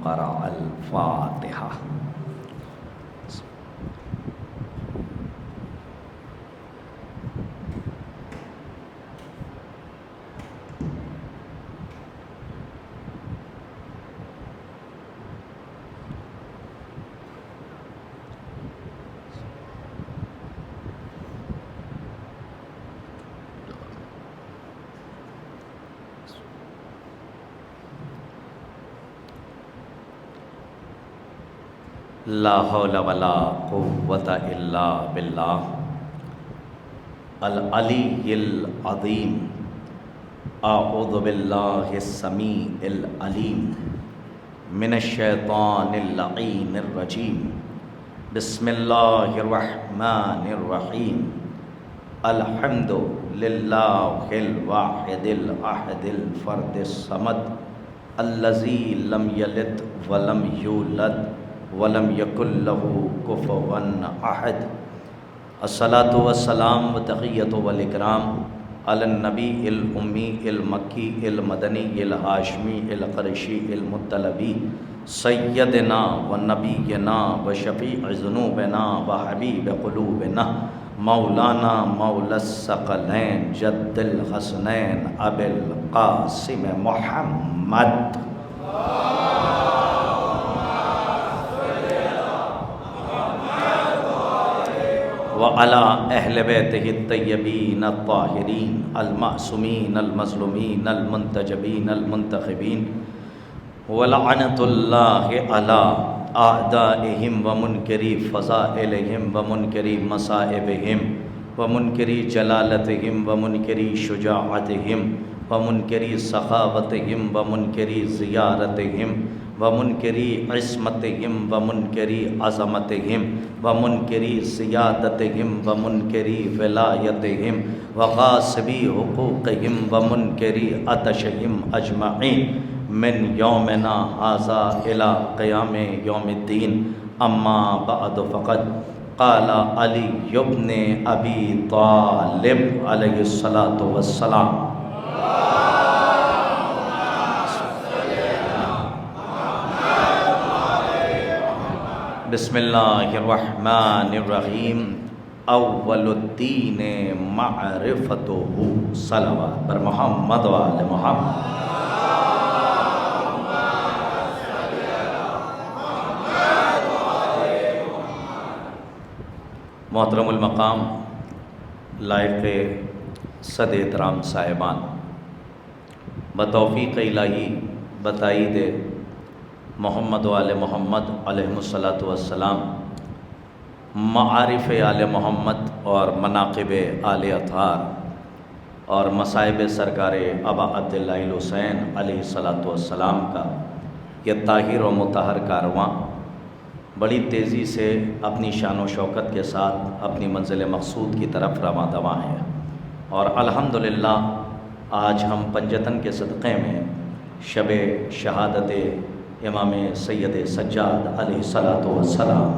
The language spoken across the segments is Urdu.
قرأ الفاتحہ۔ لا حول ولا قوة الا باللہ العلی العظیم۔ اعوذ باللہ السمیع العلیم من الشیطان اللعین الرجیم۔ بسم اللہ الرحمن الرحیم۔ الحمد للہ الواحد الاحد الفرد الصمد الذی لم یلد ولم یولد ولم یکن لہ کفوا احد۔ الصلاۃ والسلام وتحیۃ والاکرام علی النبی الامی المکی المدنی الہاشمی القرشی المطلبی سیدنا و نبینا و شفیع ذنوبنا و حبیب قلوبنا مولانا مولا الثقلین جد الحسنین ابی القاسم محمد وعلى اہل بیتہ الطیبین الطاہرین المعصومین المظلومین المنتجبین المنتخبین ولعنۃ اللہ علی اعدائہم ومنکری فضائلہم ومنکری مصائبہم ومنکری جلالتہم ومنکری شجاعتہم ومنکری سخاوتہم ومنکری زیارتہم ومنکری عصمتہم ومنکری عظمتہم ومنکری سیادتہم ومنکری ولایتہم وغاصبی حقوقہم ومنکری عطشہم اجمعین من یومنا ھذا الی قیام یوم الدین۔ اما بعد فقد قال علی بن ابی طالب علیہ الصلاۃ والسلام بسم اللہ الرحمن الرحیم۔ اول الدین معرفتہ صلوات بر محمد و آل محمد۔ محترم المقام لائق صد احترام صاحبان، بتوفیق الہی بتائید محمد و آل محمد علیہ الصلاۃ والسلام معارف آل محمد اور مناقب آل اطہار اور مصائب سرکار ابا عبداللہ الحسین علیہ الصلاۃ والسلام کا یہ طاہر و مطہر کارواں بڑی تیزی سے اپنی شان و شوکت کے ساتھ اپنی منزل مقصود کی طرف رواں دواں ہے، اور الحمدللہ آج ہم پنجتن کے صدقے میں شب شہادت امام سید سجاد علیہ الصلاۃ والسلام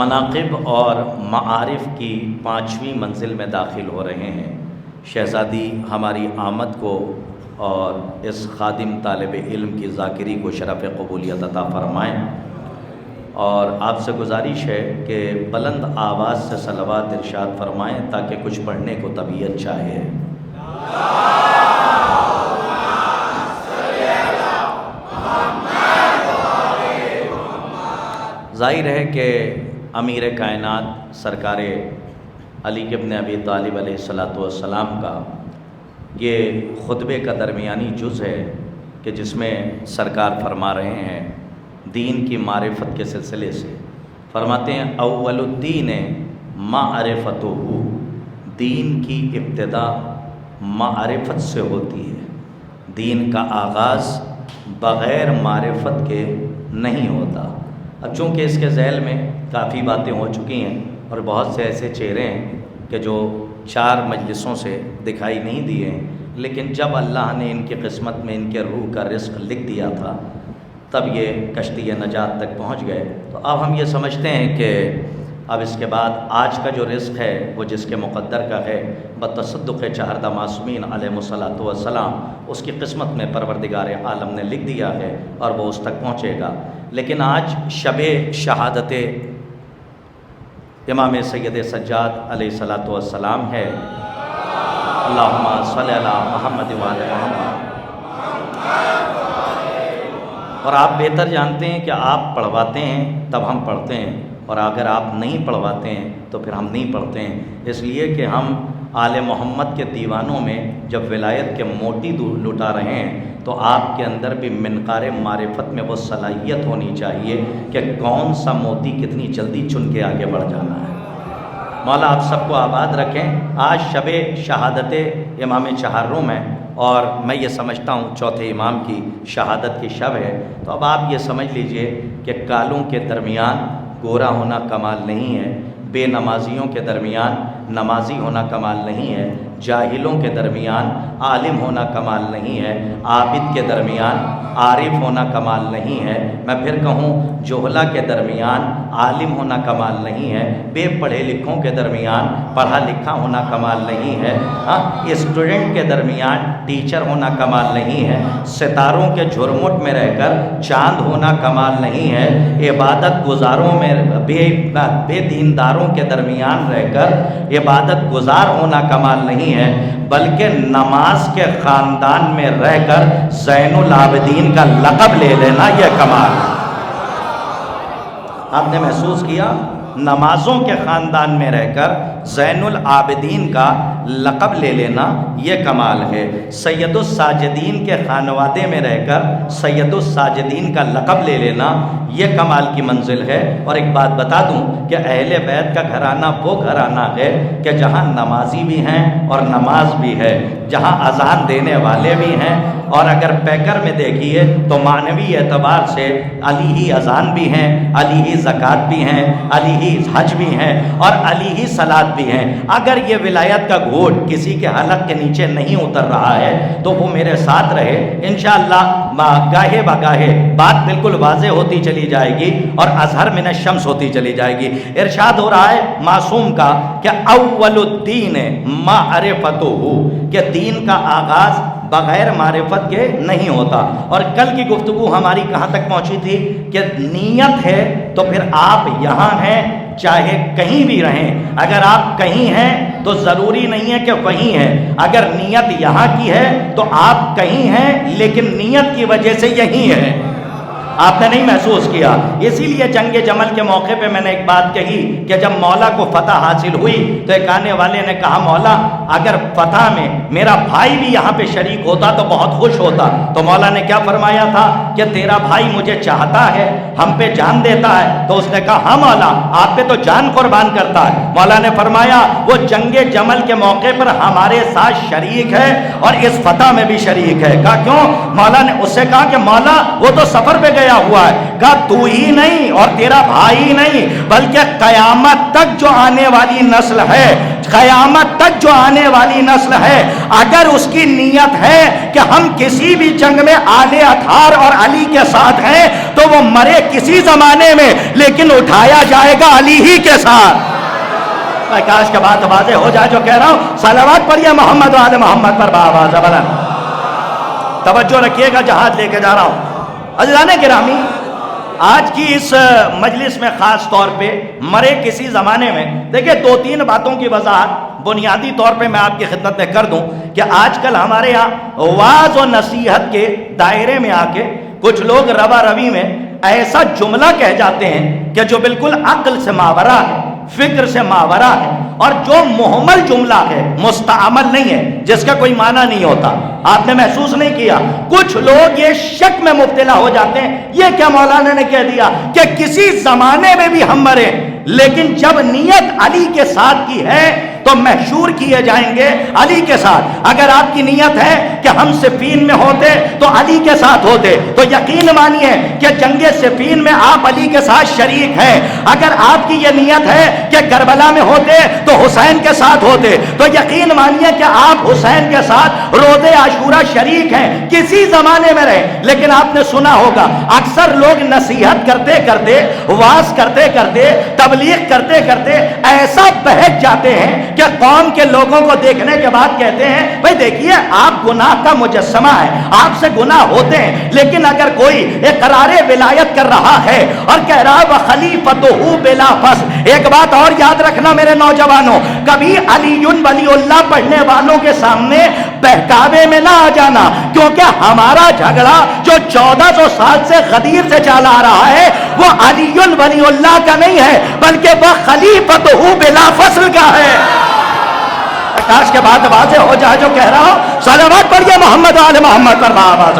مناقب اور معارف کی 5ویں منزل میں داخل ہو رہے ہیں۔ شہزادی ہماری آمد کو اور اس خادم طالب علم کی ذاکری کو شرف قبولیت عطا فرمائیں، اور آپ سے گزارش ہے کہ بلند آواز سے صلوات ارشاد فرمائیں تاکہ کچھ پڑھنے کو طبیعت چاہے۔ ظاہر ہے کہ امیر کائنات سرکار علی ابن ابی طالب علیہ الصلاۃ والسلام کا یہ خطبے کا درمیانی جز ہے کہ جس میں سرکار فرما رہے ہیں دین کی معرفت کے سلسلے سے، فرماتے ہیں اول الدین معرفتہ، دین کی ابتدا معرفت سے ہوتی ہے، دین کا آغاز بغیر معرفت کے نہیں ہوتا۔ اب چونکہ اس کے ذیل میں کافی باتیں ہو چکی ہیں اور بہت سے ایسے چہرے ہیں کہ جو 4 مجلسوں سے دکھائی نہیں دیے ہیں، لیکن جب اللہ نے ان کی قسمت میں ان کے روح کا رزق لکھ دیا تھا تب یہ کشتی نجات تک پہنچ گئے۔ تو اب ہم یہ سمجھتے ہیں کہ اب اس کے بعد آج کا جو رزق ہے وہ جس کے مقدر کا ہے بتصدق چہردہ معصومین علیہ الصلاۃ والسلام، اس کی قسمت میں پروردگار عالم نے لکھ دیا ہے اور وہ اس تک پہنچے گا۔ لیکن آج شب شہادت امام سید سجاد علیہ الصلاۃ والسلام ہے۔ اللہم صلی علی محمد وعلی محمد۔ اور آپ بہتر جانتے ہیں کہ آپ پڑھواتے ہیں تب ہم پڑھتے ہیں، اور اگر آپ نہیں پڑھواتے ہیں تو پھر ہم نہیں پڑھتے ہیں، اس لیے کہ ہم آل محمد کے دیوانوں میں جب ولایت کے موتی لٹا رہے ہیں تو آپ کے اندر بھی منقار معرفت میں وہ صلاحیت ہونی چاہیے کہ کون سا موتی کتنی جلدی چن کے آگے بڑھ جانا ہے۔ مولا آپ سب کو آباد رکھیں۔ آج شب شہادت امام چہارم ہے اور میں یہ سمجھتا ہوں چوتھے امام کی شہادت کی شب ہے، تو اب آپ یہ سمجھ لیجئے کہ کالوں کے درمیان گورا ہونا کمال نہیں ہے، بے نمازیوں کے درمیان نمازی ہونا کمال نہیں ہے، جاہلوں کے درمیان عالم ہونا کمال نہیں ہے، عابد کے درمیان عارف ہونا کمال نہیں ہے، میں پھر کہوں جہلا کے درمیان عالم ہونا کمال نہیں ہے، بے پڑھے لکھوں کے درمیان پڑھا لکھا ہونا کمال نہیں ہے، اسٹوڈنٹ کے درمیان ٹیچر ہونا کمال نہیں ہے، ستاروں کے جھرمٹ میں رہ کر چاند ہونا کمال نہیں ہے، عبادت گزاروں میں بے دینداروں کے درمیان رہ کر عبادت گزار ہونا کمال نہیں ہے، بلکہ نماز کے خاندان میں رہ کر زین العابدین کا لقب لے لینا یہ کمال ہے۔ آپ نے محسوس کیا نمازوں کے خاندان میں رہ کر زین العابدین کا لقب لے لینا یہ کمال ہے، سید الساجدین کے خانوادے میں رہ کر سید الساجدین کا لقب لے لینا یہ کمال کی منزل ہے۔ اور ایک بات بتا دوں کہ اہل بیت کا گھرانہ وہ گھرانہ ہے کہ جہاں نمازی بھی ہیں اور نماز بھی ہے، جہاں اذان دینے والے بھی ہیں، اور اگر پیکر میں دیکھیے تو معنوی اعتبار سے علی ہی اذان بھی ہیں، علی ہی زکوٰۃ بھی ہیں، علی ہی حج بھی ہیں اور علی ہی صلاۃ بھی ہیں۔ اگر یہ ولایت کا گھوٹ کسی کے حلق کے نیچے نہیں اتر رہا ہے تو وہ میرے ساتھ رہے، انشاءاللہ گاہے بگاہے بات بالکل واضح ہوتی چلی جائے گی اور اظہر من الشمس ہوتی چلی جائے گی۔ ارشاد ہو رہا ہے معصوم کا کہ اول الدین معرفتہ، کہ دین کا آغاز بغیر معرفت کے نہیں ہوتا۔ اور کل کی گفتگو ہماری کہاں تک پہنچی تھی کہ نیت ہے تو پھر آپ یہاں ہیں چاہے کہیں بھی رہیں، اگر آپ کہیں ہیں تو ضروری نہیں ہے کہ وہیں ہیں، اگر نیت یہاں کی ہے تو آپ کہیں ہیں لیکن نیت کی وجہ سے یہیں ہیں، آپ نے نہیں محسوس کیا۔ اسی لیے جنگ جمل کے موقع پہ میں نے ایک بات کہی کہ جب مولا کو فتح حاصل ہوئی تو ایک آنے والے نے کہا مولا اگر فتح میں میرا بھائی بھی یہاں پہ شریک ہوتا تو بہت خوش ہوتا، تو مولا نے کیا فرمایا تھا کہ تیرا بھائی مجھے چاہتا ہے، ہم پہ جان دیتا ہے، تو اس نے کہا ہاں مولا آپ پہ تو جان قربان کرتا ہے۔ مولا نے فرمایا وہ جنگ جمل کے موقع پر ہمارے ساتھ شریک ہے اور اس فتح میں بھی شریک ہے۔ کہا کیوں؟ مولا نے اس سے کہا کہ مولا وہ تو سفر پہ گیا ہوا ہے۔ کہا تو ہی نہیں اور تیرا بھائی نہیں بلکہ قیامت تک جو آنے والی نسل ہے، قیامت تک جو آنے والی نسل ہے، اگر اس کی نیت ہے کہ ہم کسی بھی جنگ میں آل اطہار اور علی کے ساتھ ہیں تو وہ مرے کسی زمانے میں لیکن اٹھایا جائے گا علی ہی کے ساتھ۔ کاش کے بات واضح ہو جائے جو کہہ رہا ہوں۔ صلوات پڑھیے محمد وعلی محمد پر بآواز بلند۔ توجہ رکھیے گا جہاد لے کے جا رہا ہوں۔ عزیزان گرامی، آج کی اس مجلس میں خاص طور پہ مرے کسی زمانے میں دیکھیں دو تین باتوں کی وضاحت بنیادی طور پہ میں آپ کی خدمت میں کر دوں کہ آج کل ہمارے یہاں وعظ و نصیحت کے دائرے میں آ کے کچھ لوگ روا روی میں ایسا جملہ کہہ جاتے ہیں کہ جو بالکل عقل سے ماورا ہے، فکر سے ماورا ہے، اور جو محمل جملہ ہے، مستعمل نہیں ہے، جس کا کوئی معنی نہیں ہوتا۔ آپ نے محسوس نہیں کیا کچھ لوگ یہ شک میں مبتلا ہو جاتے ہیں یہ کیا مولانا نے کہہ دیا کہ کسی زمانے میں بھی ہم مرے، لیکن جب نیت علی کے ساتھ کی ہے تو محشور کیے جائیں گے علی کے ساتھ۔ اگر آپ کی نیت ہے کہ ہم صفین میں ہوتے تو علی کے ساتھ ہوتے تو یقین مانیے کہ جنگ صفین میں آپ علی کے ساتھ شریک ہیں۔ اگر آپ کی یہ نیت ہے کہ کربلا میں ہوتے تو حسین کے ساتھ ہوتے تو یقین مانیے کہ آپ حسین کے ساتھ روزے شورا شریک ہیں، کسی زمانے میں رہے، لیکن آپ نے سنا ہوگا اکثر لوگ نصیحت کرتے کرتے، واز کرتے کرتے، تبلیغ کرتے کرتے ایسا بہک جاتے ہیں کہ قوم کے لوگوں کو دیکھنے کے بعد کہتے ہیں بھئی دیکھیے آپ گناہ کا مجسمہ ہے، آپ سے گناہ ہوتے ہیں، لیکن اگر کوئی اقرار ولایت کر رہا ہے اور کہہ رہا ہے وَخَلِيفَتُهُ بِلَا فَصْلٍ، ایک بات اور یاد رکھنا میرے نوجوانوں، کبھی علی ولی اللہ پڑھنے والوں کے سامنے بہکاوے میں نہ آ جانا، کیونکہ ہمارا جھگڑا جو 1400 سال سے غدیر سے چلا آ رہا ہے وہ علی ولی اللہ کا نہیں ہے، بلکہ وہ خلیفۃ بلا فصل کا ہے۔ کاش کے بعد واضح ہو جائے جو کہہ رہا ہوں، صلوات پڑھیے محمد آل محمد پر آواز۔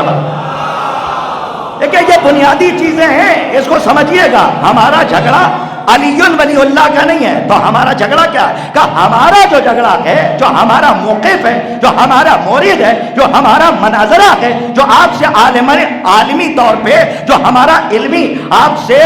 دیکھیں یہ بنیادی چیزیں ہیں، اس کو سمجھیے گا۔ ہمارا جھگڑا علی ولی اللہ کا نہیں ہے، تو ہمارا جھگڑا کیا ہے؟ کہ ہمارا جو جھگڑا ہے، جو ہمارا موقف ہے، جو ہمارا مورد ہے، جو ہمارا مناظرہ ہے، جو آپ سے عالمی طور پہ جو ہمارا علمی آپ سے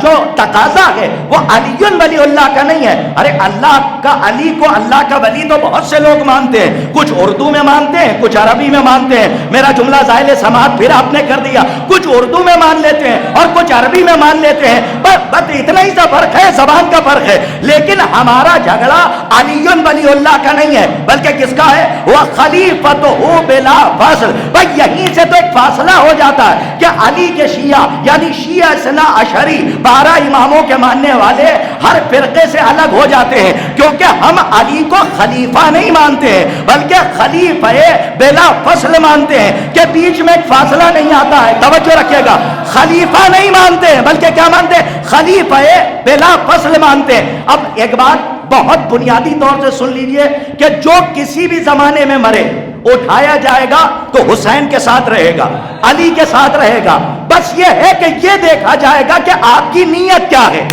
جو تقاضا ہے وہ علی ولی اللہ کا نہیں ہے۔ ارے اللہ کا علی کو اللہ کا ولی تو بہت سے لوگ مانتے ہیں، کچھ اردو میں مانتے ہیں، کچھ عربی میں مانتے ہیں، میرا جملہ زائل سماعت پھر آپ نے کر دیا، کچھ اردو میں مان لیتے ہیں اور کچھ عربی میں مان لیتے ہیں، بس اتنا ہی سب فرق ہے، زبان کا فرق ہے، لیکن ہمارا جھگڑا علی ولی اللہ کا نہیں ہے، بلکہ کس کا ہے؟ وہ خلیفۃ بلا فصل۔ بھائی یہیں سے تو ایک فاصلہ ہو جاتا ہے کہ علی کے شیعہ یعنی شیعہ اثنا عشری 12 اماموں کے ماننے والے ہر فرقے سے الگ ہو جاتے ہیں، کیونکہ ہم علی کو خلیفہ نہیں مانتے ہیں بلکہ خلیفہ بلا فصل مانتے ہیں کہ بیچ میں ایک فاصلہ نہیں آتا ہے۔ توجہ رکھیے گا، خلیفہ نہیں مانتے ہیں بلکہ کیا مانتے ہیں؟ خلیفہ بلا فصل مانتے ہیں۔ اب ایک بات بہت بنیادی طور سے سن لیجئے کہ جو کسی بھی زمانے میں مرے اٹھایا جائے گا تو حسین کے ساتھ رہے گا، علی کے ساتھ رہے گا، بس یہ ہے کہ یہ دیکھا جائے گا کہ آپ کی نیت کیا ہے۔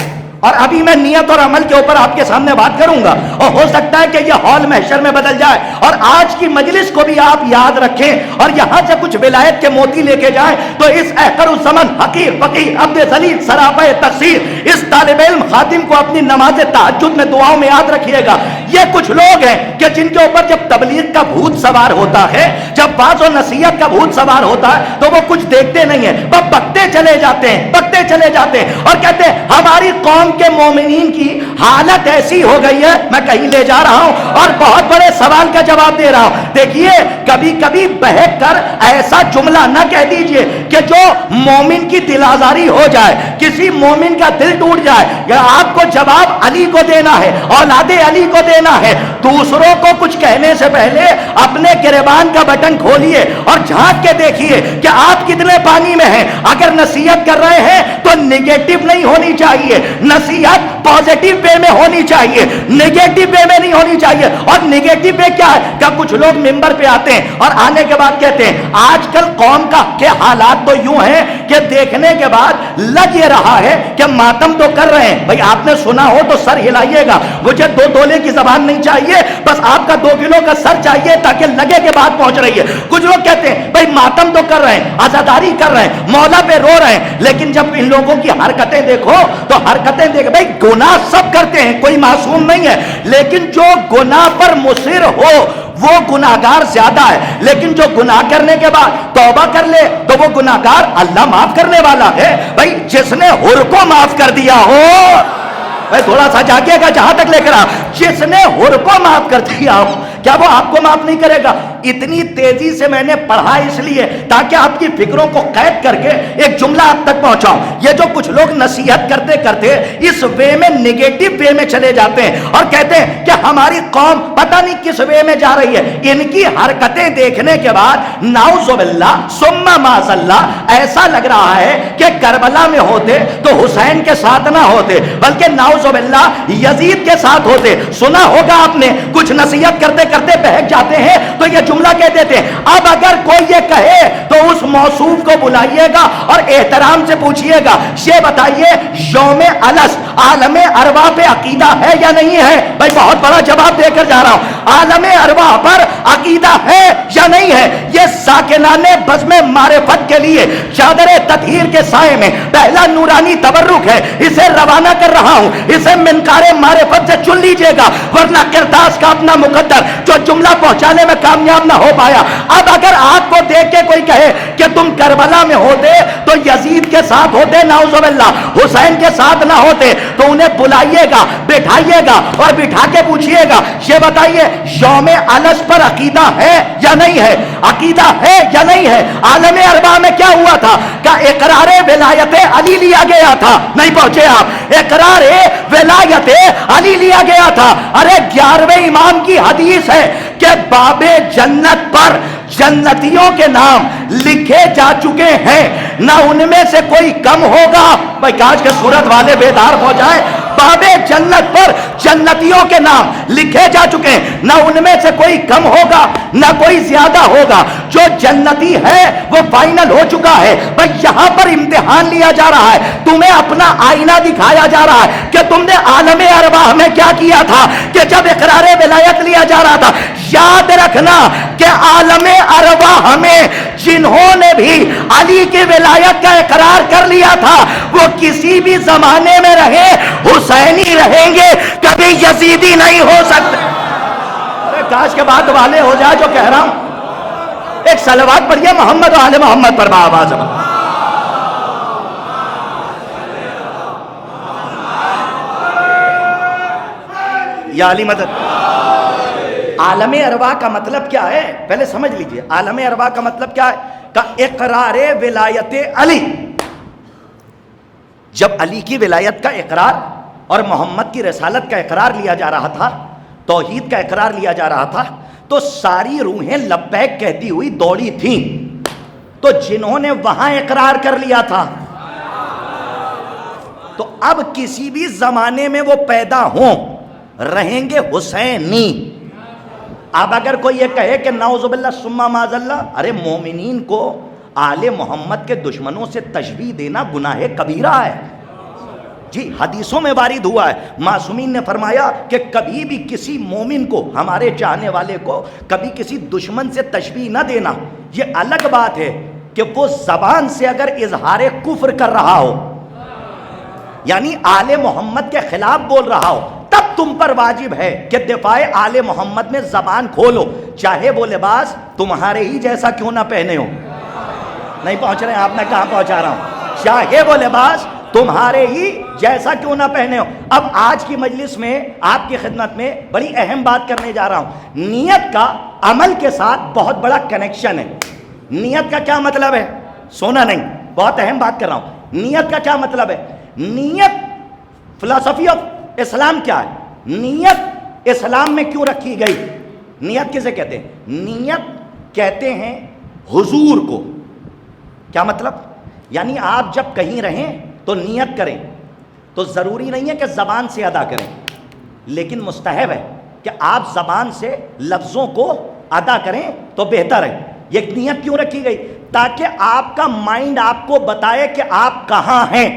اور ابھی میں نیت اور عمل کے اوپر آپ کے سامنے بات کروں گا، اور ہو سکتا ہے کہ یہ ہال محشر میں بدل جائے، اور آج کی مجلس کو بھی آپ یاد رکھیں اور یہاں سے کچھ ولایت کے موتی لے کے جائیں تو اس احقر الزمن حقیر فقیر عبد ذلیل سراپا تقصیر اس طالب علم خادم کو اپنی نماز تہجد میں دعاؤں میں یاد رکھیے گا۔ یہ کچھ لوگ ہیں کہ جن کے اوپر جب تبلیغ کا بھوت سوار ہوتا ہے، جب باز و نصیحت کا بھوت سوار ہوتا ہے تو وہ کچھ دیکھتے نہیں ہیں، وہ بکتے چلے جاتے ہیں، بکتے چلے جاتے ہیں اور کہتے ہیں ہماری قوم کے مومنین کی حالت ایسی ہو گئی ہے۔ میں کہیں لے جا رہا ہوں اور بہت بڑے سوال کا جواب دے رہا ہوں۔ دیکھیے کبھی کبھی بہک کر ایسا جملہ نہ کہہ دیجئے کہ جو مومن کی دل آزاری ہو جائے، کسی مومن کا دل ٹوٹ جائے، یا آپ کو جواب علی کو دینا ہے، اولاد علی کو دینا ہے۔ دوسروں کو کچھ کہنے سے پہلے اپنے گریبان کا بٹن کھولیے اور جھانک کے دیکھیے کہ آپ کتنے پانی میں ہیں۔ اگر نصیحت کر رہے ہیں تو نگیٹو نہیں ہونی چاہیے، نصیحت پازیٹیو وے میں ہونی چاہیے، نگیٹو وے میں نہیں ہونی چاہیے۔ اور نگیٹو وے کیا ہے کہ کچھ لوگ ممبر پہ آتے ہیں اور آنے کے بعد کہتے ہیں آج کل قوم کا کے حالات تو یوں ہیں کہ دیکھنے کے بعد لگ یہ رہا ہے کہ ماتم تو کر رہے ہیں۔ بھئی آپ نے سنا ہو تو سر ہلائیے گا، مجھے 2 تولے کی زبان نہیں چاہیے، بس آپ کا 2 کلو کا سر چاہیے تاکہ لگے کہ بات پہنچ رہی ہے۔ کچھ لوگ کہتے ہیں بھئی ماتم تو کر رہے ہیں، عزاداری کر رہے ہیں، مولا پہ رو رہے ہیں، لیکن جب ان لوگوں کی حرکتیں دیکھو تو حرکتیں دیکھ بھئی گناہ سب کرتے ہیں، کوئی معصوم نہیں ہے، لیکن جو گناہ پر مصر ہو وہ گناہگار زیادہ ہے، لیکن جو گناہ کرنے کے بعد توبہ کر لے تو وہ گناہگار اللہ معاف کرنے والا ہے۔ بھئی جس نے حر کو معاف کر دیا ہو، بھئی تھوڑا سا جاگیے گا جہاں تک لے کر آ، جس نے حر کو معاف کر دیا ہو کیا وہ آپ کو معاف نہیں کرے گا؟ اتنی تیزی سے میں نے پڑھا اس لیے تاکہ آپ کی فکروں کو قید کر کے ایک جملہ آپ تک پہنچاؤں۔ یہ جو کچھ لوگ نصیحت کرتے کرتے اس وے میں نگیٹو وے میں چلے جاتے ہیں اور کہتے ہیں کہ ہماری قوم پتہ نہیں کس وے میں جا رہی ہے، ان کی حرکتیں دیکھنے کے بعد نعوذ باللہ ثم معاذ اللہ ایسا لگ رہا ہے کہ کربلا میں ہوتے تو حسین کے ساتھ نہ ہوتے بلکہ نعوذ باللہ یزید کے ساتھ ہوتے۔ سنا ہوگا آپ نے کچھ نصیحت کرتے کرتے بہک جاتے ہیں تو یہ جملہ کہہ دیتے ہیں۔ اب اگر کوئی یہ کہے تو اس موصوف کو بلائیے گا اور احترام سے پوچھئے گا یہ بتائیے یوم الست عالم ارواح پہ عقیدہ ہے یا نہیں ہے؟ بھائی بہت بڑا جواب دے کر جا رہا ہوں، عالم ارواح پر عقیدہ ہے یا نہیں ہے، یہ ساکنان بزم معرفت کے لیے چادر تطہیر کے سائے میں پہلا نورانی تبرک ہے، اسے روانہ کر رہا ہوں، اسے منکار معرفت سے چن لیجئے گا، ورنہ کرتاس کا اپنا مقدر جو جملہ پہنچانے میں کامیاب نہ ہو پایا۔ اب اگر آپ کو دیکھ کے کوئی کہے کہ تم کربلا میں ہوتے تو یزید کے ساتھ ہوتے، نعوذ باللہ، حسین کے ساتھ نہ ہوتے، تو انہیں بلائیے گا، بٹھائیے گا اور بٹھا کے پوچھئے گا، یہ بتائیے یوم الست پر عقیدہ ہے یا نہیں ہے؟ عقیدہ ہے یا نہیں ہے؟ عالم اربع میں کیا ہوا تھا کہ اقرار ولایت علی لیا گیا تھا، نہیں پہنچے آپ، اقرار ولایت علی لیا گیا تھا۔ ارے 11ویں امام کی حدیث ہے کہ باب جنت پر جنتیوں کے نام لکھے جا چکے ہیں، نہ ان میں سے کوئی کم ہوگا۔ بھائی کاش کے صورت والے بیدار ہو جائے، باب جنت پر جنتیوں کے نام لکھے جا چکے ہیں، نہ ان میں سے کوئی کم ہوگا نہ کوئی زیادہ ہوگا، جو جنتی ہے وہ فائنل ہو چکا ہے۔ بھائی یہاں پر امتحان لیا جا رہا ہے، تمہیں اپنا آئینہ دکھایا جا رہا ہے کہ تم نے عالم ارواح میں کیا کیا تھا، کہ جب اقرار ولایت لیا جا رہا تھا، یاد رکھنا کہ عالم ارواح میں جنہوں نے بھی علی کی ولایت کا اقرار کر لیا تھا وہ کسی بھی زمانے میں رہے حسینی رہیں گے، کبھی یزیدی نہیں ہو سکتے۔ ارے کاش کے بات والے ہو جائے جو کہہ رہا ہوں۔ ایک صلوات پڑھیے محمد و آل محمد پر بآواز۔ یا علی مدد۔ عالم ارواح کا مطلب کیا ہے پہلے سمجھ لیجئے، عالم ارواح کا مطلب کیا ہے کہ اقرار ولایت علی۔ جب علی کی ولایت کا اقرار اور محمد کی رسالت کا اقرار لیا جا رہا تھا، توحید کا اقرار لیا جا رہا تھا، تو ساری روحیں لبیک کہتی ہوئی دوڑی تھیں۔ تو جنہوں نے وہاں اقرار کر لیا تھا تو اب کسی بھی زمانے میں وہ پیدا ہوں رہیں گے حسینی۔ اب اگر کوئی یہ کہے کہ نعوذ باللہ ثم معاذ اللہ، ارے مومنین کو آل محمد کے دشمنوں سے تشبیہ دینا گناہ کبیرہ ہے۔ جی حدیثوں میں وارد ہوا ہے، معصومین نے فرمایا کہ کبھی بھی کسی مومن کو، ہمارے چاہنے والے کو، کبھی کسی دشمن سے تشبیہ نہ دینا۔ یہ الگ بات ہے کہ وہ زبان سے اگر اظہار کفر کر رہا ہو، یعنی آل محمد کے خلاف بول رہا ہو، تب تم پر واجب ہے کہ دفاع آل محمد میں زبان کھولو، چاہے وہ لباس تمہارے ہی جیسا کیوں نہ پہنے ہو۔ نہیں پہنچ رہے ہیں آپ، میں کہاں پہنچا رہا ہوں؟ چاہے وہ لباس تمہارے ہی جیسا کیوں نہ پہنے ہو۔ اب آج کی مجلس میں آپ کی خدمت میں بڑی اہم بات کرنے جا رہا ہوں۔ نیت کا عمل کے ساتھ بہت بڑا کنیکشن ہے۔ نیت کا کیا مطلب ہے؟ سونا نہیں، بہت اہم بات کر رہا ہوں۔ نیت کا کیا مطلب ہے؟ نیت فلسفی آف اسلام کیا ہے؟ نیت اسلام میں کیوں رکھی گئی؟ نیت کسے کہتے ہیں؟ نیت کہتے ہیں حضور کو۔ کیا مطلب؟ یعنی آپ جب کہیں رہیں تو نیت کریں، تو ضروری نہیں ہے کہ زبان سے ادا کریں، لیکن مستحب ہے کہ آپ زبان سے لفظوں کو ادا کریں تو بہتر ہے۔ یہ نیت کیوں رکھی گئی؟ تاکہ آپ کا مائنڈ آپ کو بتائے کہ آپ کہاں ہیں۔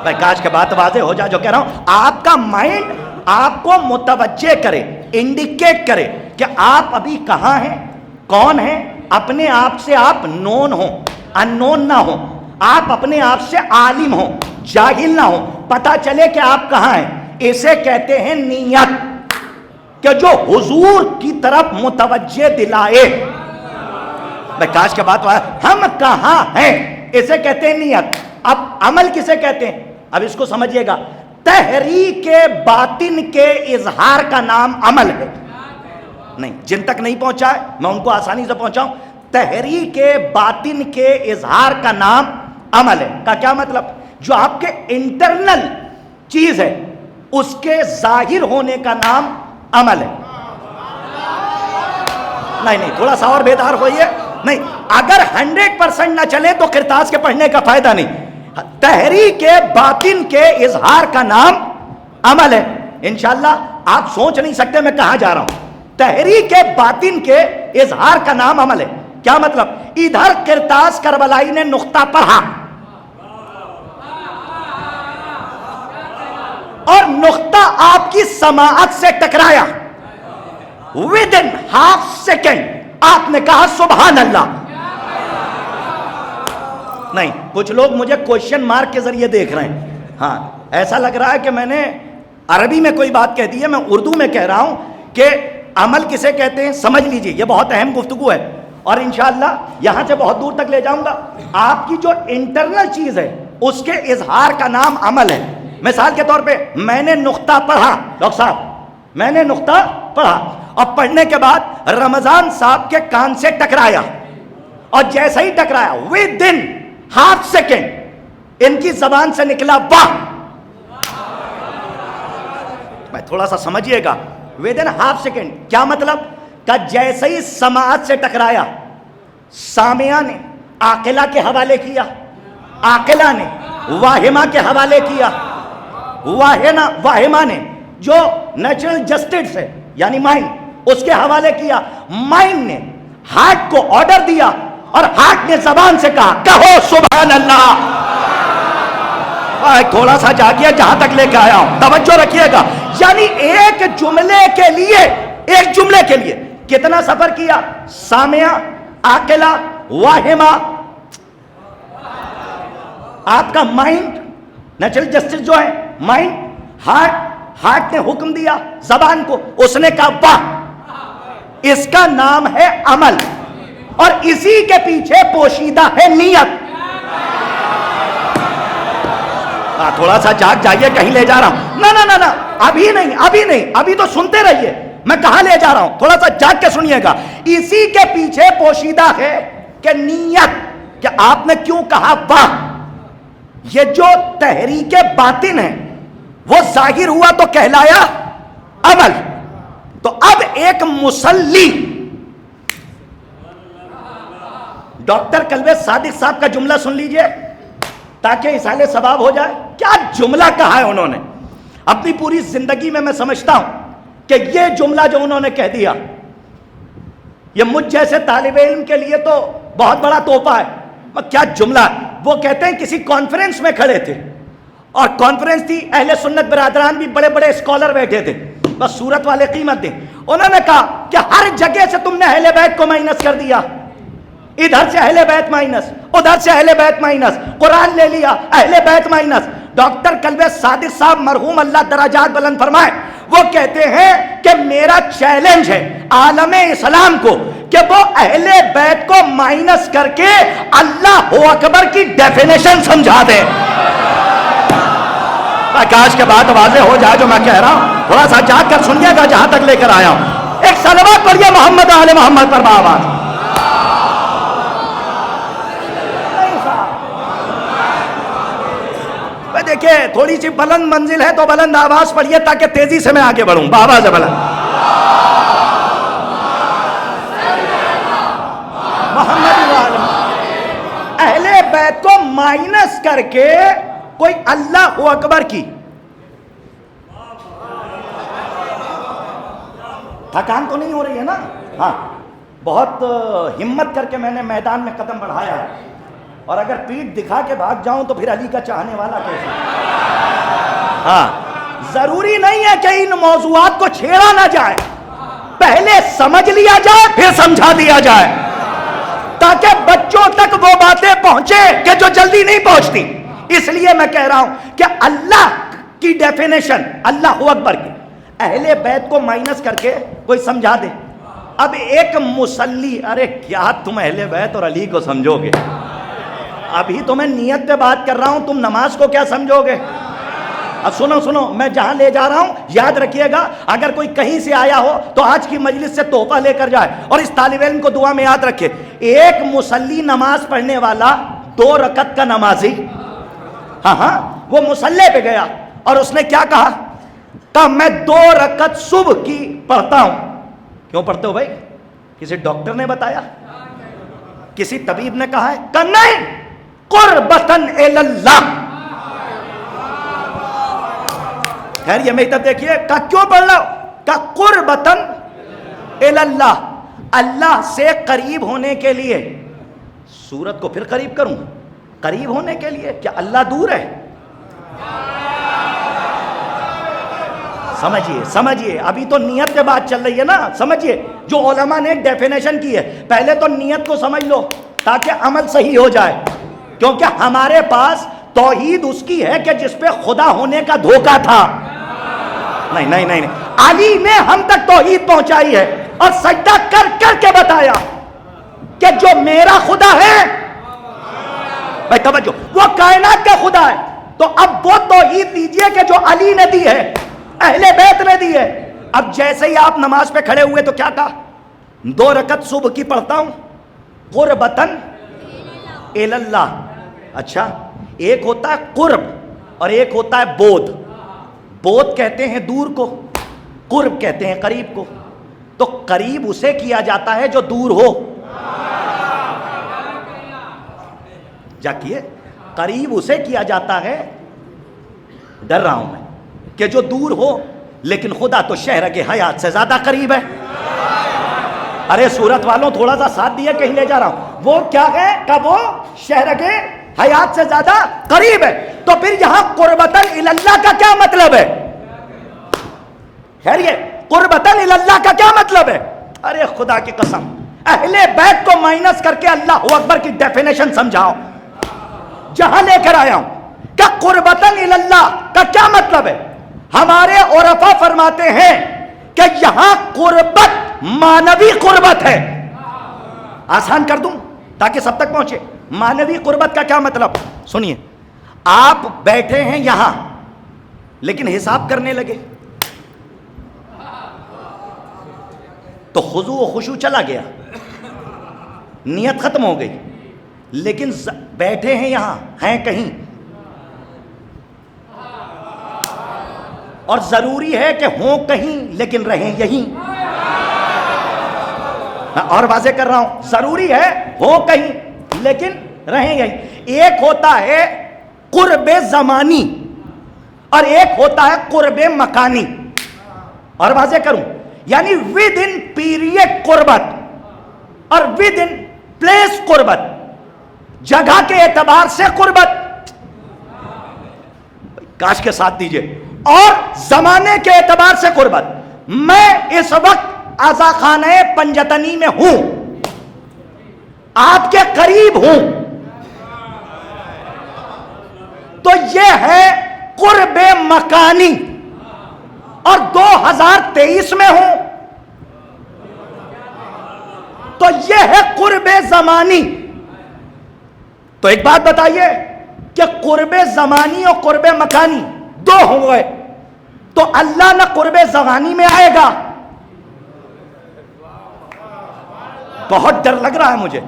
بھائی کاش کے بات واضح ہو جائے جو کہہ رہا ہوں۔ آپ کا مائنڈ آپ کو متوجہ کرے، انڈیکیٹ کرے کہ آپ ابھی کہاں ہیں، کون ہیں۔ اپنے آپ سے آپ نون ہوں، ان نون نہ ہوں، آپ اپنے آپ سے عالم ہوں، جاہل نہ ہوں، پتہ چلے کہ آپ کہاں ہیں۔ اسے کہتے ہیں نیت، کہ جو حضور کی طرف متوجہ دلائے۔ بھائی کاش کے بات ہم کہاں ہیں، اسے کہتے ہیں نیت۔ اب عمل کسے کہتے ہیں؟ اب اس کو سمجھیے گا، تحریک باطن کے اظہار کا نام عمل ہے۔ نہیں، جن تک نہیں پہنچا ہے میں ان کو آسانی سے پہنچاؤں۔ تحریک باطن کے اظہار کا نام عمل ہے۔ کا کیا مطلب؟ جو آپ کے انٹرنل چیز ہے اس کے ظاہر ہونے کا نام عمل ہے۔ نہیں، تھوڑا سا اور بیدار ہوئیے۔ نہیں، اگر 100% نہ چلے تو کرتاس کے پڑھنے کا فائدہ نہیں۔ تحریک باطن کے اظہار کا نام عمل ہے۔ انشاءاللہ آپ سوچ نہیں سکتے میں کہاں جا رہا ہوں۔ تحریک باطن کے اظہار کا نام عمل ہے۔ کیا مطلب؟ ادھر کرتاس کربلائی نے نقطہ پڑھا اور نقطہ آپ کی سماعت سے ٹکرایا، ود ان ہاف سیکنڈ آپ نے کہا سبحان اللہ. نہیں، کچھ لوگ مجھے کوشچن مارک کے ذریعے دیکھ رہے ہیں. ہاں، ایسا لگ رہا ہے کہ میں نے عربی میں کوئی بات کہہ دی ہے. میں اردو میں کہہ رہا ہوں کہ عمل کسے کہتے ہیں سمجھ لیجئے. یہ بہت اہم گفتگو ہے اور انشاءاللہ یہاں سے بہت دور تک لے جاؤں گا. آپ کی جو انٹرنل چیز ہے اس کے اظہار کا نام عمل ہے. مثال کے طور پہ میں نے نقطہ پڑھا، ڈاکٹر صاحب میں نے نقطہ پڑھا، اور پڑھنے کے بعد رمضان صاحب کے کان سے ٹکرایا، اور جیسے ہی ٹکرایا ود ان ہاف سیکنڈ ان کی زبان سے نکلا واہ. میں تھوڑا سا سمجھیے گا. ود ان ہاف سیکنڈ کیا مطلب؟ کہ جیسے ہی سماعت سے ٹکرایا، سامعہ نے عاقلہ کے حوالے کیا، عاقلہ نے واہمہ کے حوالے کیا، واہمہ نے جو نیچرل جسٹس ہے یعنی مائنڈ اس کے حوالے کیا، مائنڈ نے ہارٹ کو آرڈر دیا اور ہارٹ نے زبان سے کہا کہو سبحان اللہ. تھوڑا سا جاگیے جہاں تک لے کے آیا ہوں، توجہ رکھیے گا. یعنی ایک جملے کے لیے کتنا سفر کیا؟ سامعہ، عاقلہ، واہمہ. آپ کا مائنڈ نیچرل جسٹس جو ہے مائنڈ، ہارٹ نے حکم دیا زبان کو، اس نے کہا واہ. اس کا نام ہے عمل، اور اسی کے پیچھے پوشیدہ ہے نیت. تھوڑا سا جاگ جائیے، کہیں لے جا رہا ہوں. نہ ابھی نہیں، ابھی تو سنتے رہیے میں کہاں لے جا رہا ہوں. تھوڑا سا جاگ کے سنیے گا. اسی کے پیچھے پوشیدہ ہے کہ نیت، کہ آپ نے کیوں کہا واہ. یہ جو تحریک باطن ہے وہ ظاہر ہوا تو کہلایا عمل. تو اب ایک مصلی، ڈاکٹر کلبے صادق صاحب کا جملہ سن لیجئے تاکہ اصالِ ثواب ہو جائے. کیا جملہ کہا ہے انہوں نے اپنی پوری زندگی میں. میں سمجھتا ہوں کہ یہ جملہ جو انہوں نے کہہ دیا یہ مجھ جیسے طالب علم کے لیے تو بہت بڑا تحفہ ہے. کیا جملہ! وہ کہتے ہیں کسی کانفرنس میں کھڑے تھے اور کانفرنس تھی، اہل سنت برادران بھی بڑے بڑے اسکالر بیٹھے تھے، بس صورت والے قیمت دیں. انہوں نے کہا کہ ہر جگہ سے تم نے اہل بیت کو مائنس کر دیا. ادھر سے اہل بیت مائنس، ادھر سے اہل بیت مائنس، قرآن لے لیا اہل بیت مائنس. ڈاکٹر کلبے صادق صاحب مرحوم اللہ درجات بلند فرمائے، وہ کہتے ہیں کہ میرا چیلنج ہے عالم اسلام کو کہ وہ اہل بیت کو مائنس کر کے اللہ اکبر کی ڈیفینیشن سمجھا دے. کاش کے بعد واضح ہو جائے جو میں کہہ رہا ہوں. تھوڑا سا جاگ کر سنیے گا جہاں تک لے کر آیا ہوں. ایک صلوات پڑھیے محمد آل محمد پر بآواز. دیکھیں تھوڑی سی بلند منزل ہے تو بلند آواز پڑھیے تاکہ تیزی سے میں آگے بڑھوں. بآواز بلند محمد. اہل بیت کو مائنس کر کے کوئی اللہ اکبر کی. تھکان تو نہیں ہو رہی ہے نا؟ ہاں، بہت ہمت کر کے میں نے میدان میں قدم بڑھایا ہے، اور اگر پیٹھ دکھا کے بھاگ جاؤں تو پھر علی کا چاہنے والا کیسے؟ ہاں، ضروری نہیں ہے کہ ان موضوعات کو چھیڑا نہ جائے، پہلے سمجھ لیا جائے پھر سمجھا دیا جائے تاکہ بچوں تک وہ باتیں پہنچے کہ جو جلدی نہیں پہنچتی. اس لیے میں کہہ رہا ہوں کہ اللہ کی ڈیفینیشن اللہ اکبر کی اہل بیت کو مائنس کر کے کوئی سمجھا دے. اب ایک مصلی، ارے کیا تم اہل بیت اور علی کو سمجھو گے؟ ابھی تو میں نیت پہ بات کر رہا ہوں، تم نماز کو کیا سمجھو گے؟ اب سنو میں جہاں لے جا رہا ہوں یاد رکھیے گا. اگر کوئی کہیں سے آیا ہو تو آج کی مجلس سے تحفہ لے کر جائے، اور اس طالب علم کو دعا میں یاد رکھے. ایک مصلی نماز پڑھنے والا 2 رکعت کا نمازی، ہاں وہ مصلی پہ گیا اور اس نے کیا کہا؟ کہا میں 2 رکعت صبح کی پڑھتا ہوں. کیوں پڑھتے ہو بھائی؟ کسی ڈاکٹر نے بتایا؟ کسی طبیب نے کہا ہے؟ کہ نہیں، قربتاً اللہ. خیر یہ میں ادھر دیکھیے، کہا کیوں پڑھ رہا ہوں؟ کہا قربتاً اللہ، اللہ سے قریب ہونے کے لیے. سورت کو پھر قریب کروں؟ قریب ہونے کے لیے؟ کیا اللہ دور ہے؟ سمجھیے ابھی تو نیت پہ بات چل رہی ہے نا. سمجھیے جو علماء نے ایک ڈیفینیشن کی ہے, پہلے تو نیت کو سمجھ لو تاکہ عمل صحیح ہو جائے. کیونکہ ہمارے پاس توحید اس کی ہے کہ جس پہ خدا ہونے کا دھوکہ تھا. نہیں, علی نے ہم تک توحید پہنچائی ہے اور سجدہ کر کر کے بتایا کہ جو میرا خدا ہے, بھائی توجہ, وہ کائنات کا خدا ہے. تو اب وہ توحید دیجئے کہ جو علی نے دی ہے, اہل بیت نے دی ہے. اب جیسے ہی آپ نماز پہ کھڑے ہوئے تو کیا کہا؟ 2 رکعت صبح کی پڑھتا ہوں قربتن اللہ. اچھا, ایک ہوتا ہے قرب اور ایک ہوتا ہے بود. بود کہتے ہیں دور کو, قرب کہتے ہیں قریب کو. تو قریب اسے کیا جاتا ہے جو دور ہو. جاکیے, قریب اسے کیا جاتا ہے, ڈر رہا ہوں میں, کہ جو دور ہو, لیکن خدا تو شہر کے حیات سے زیادہ قریب ہے. ارے سورت والوں تھوڑا سا ساتھ دیا, کہیں لے جا رہا ہوں. وہ کیا ہے کہ وہ شہر کے حیات سے زیادہ قریب ہے. تو پھر یہاں قربتن اللہ کا کیا مطلب ہے؟ خیر یہ قربتن اللہ کا کیا مطلب ہے؟ ارے خدا کی قسم, اہل بیت کو مائنس کر کے اللہ اکبر کی ڈیفینیشن سمجھاؤ. جہاں لے کر آیا ہوں کہ قربتن اللہ کا کیا مطلب ہے. ہمارے عرفا فرماتے ہیں کہ یہاں قربت مانوی قربت ہے. آسان کر دوں تاکہ سب تک پہنچے. مانوی قربت کا کیا مطلب؟ سنیے, آپ بیٹھے ہیں یہاں لیکن حساب کرنے لگے تو خضوع و خشوع چلا گیا, نیت ختم ہو گئی. لیکن بیٹھے ہیں یہاں, ہیں کہیں, اور ضروری ہے کہ ہوں کہیں لیکن رہیں یہیں. اور واضح کر رہا ہوں, ضروری ہے ہوں کہیں لیکن رہیں یہیں. ایک ہوتا ہے قرب زمانی اور ایک ہوتا ہے قرب مکانی. اور واضح کروں, یعنی ود ان پیریڈ قربت اور ود ان پلیس قربت. جگہ کے اعتبار سے قربت, کاش کے ساتھ دیجئے, اور زمانے کے اعتبار سے قربت. میں اس وقت آزا خانہ پنجتنی میں ہوں, آپ کے قریب ہوں, تو یہ ہے قرب مکانی. اور 2023 میں ہوں تو یہ ہے قرب زمانی. تو ایک بات بتائیے کہ قرب زمانی اور قرب مکانی دو ہوں گے تو اللہ نہ قرب زمانی میں آئے گا. بہت ڈر لگ رہا ہے مجھے.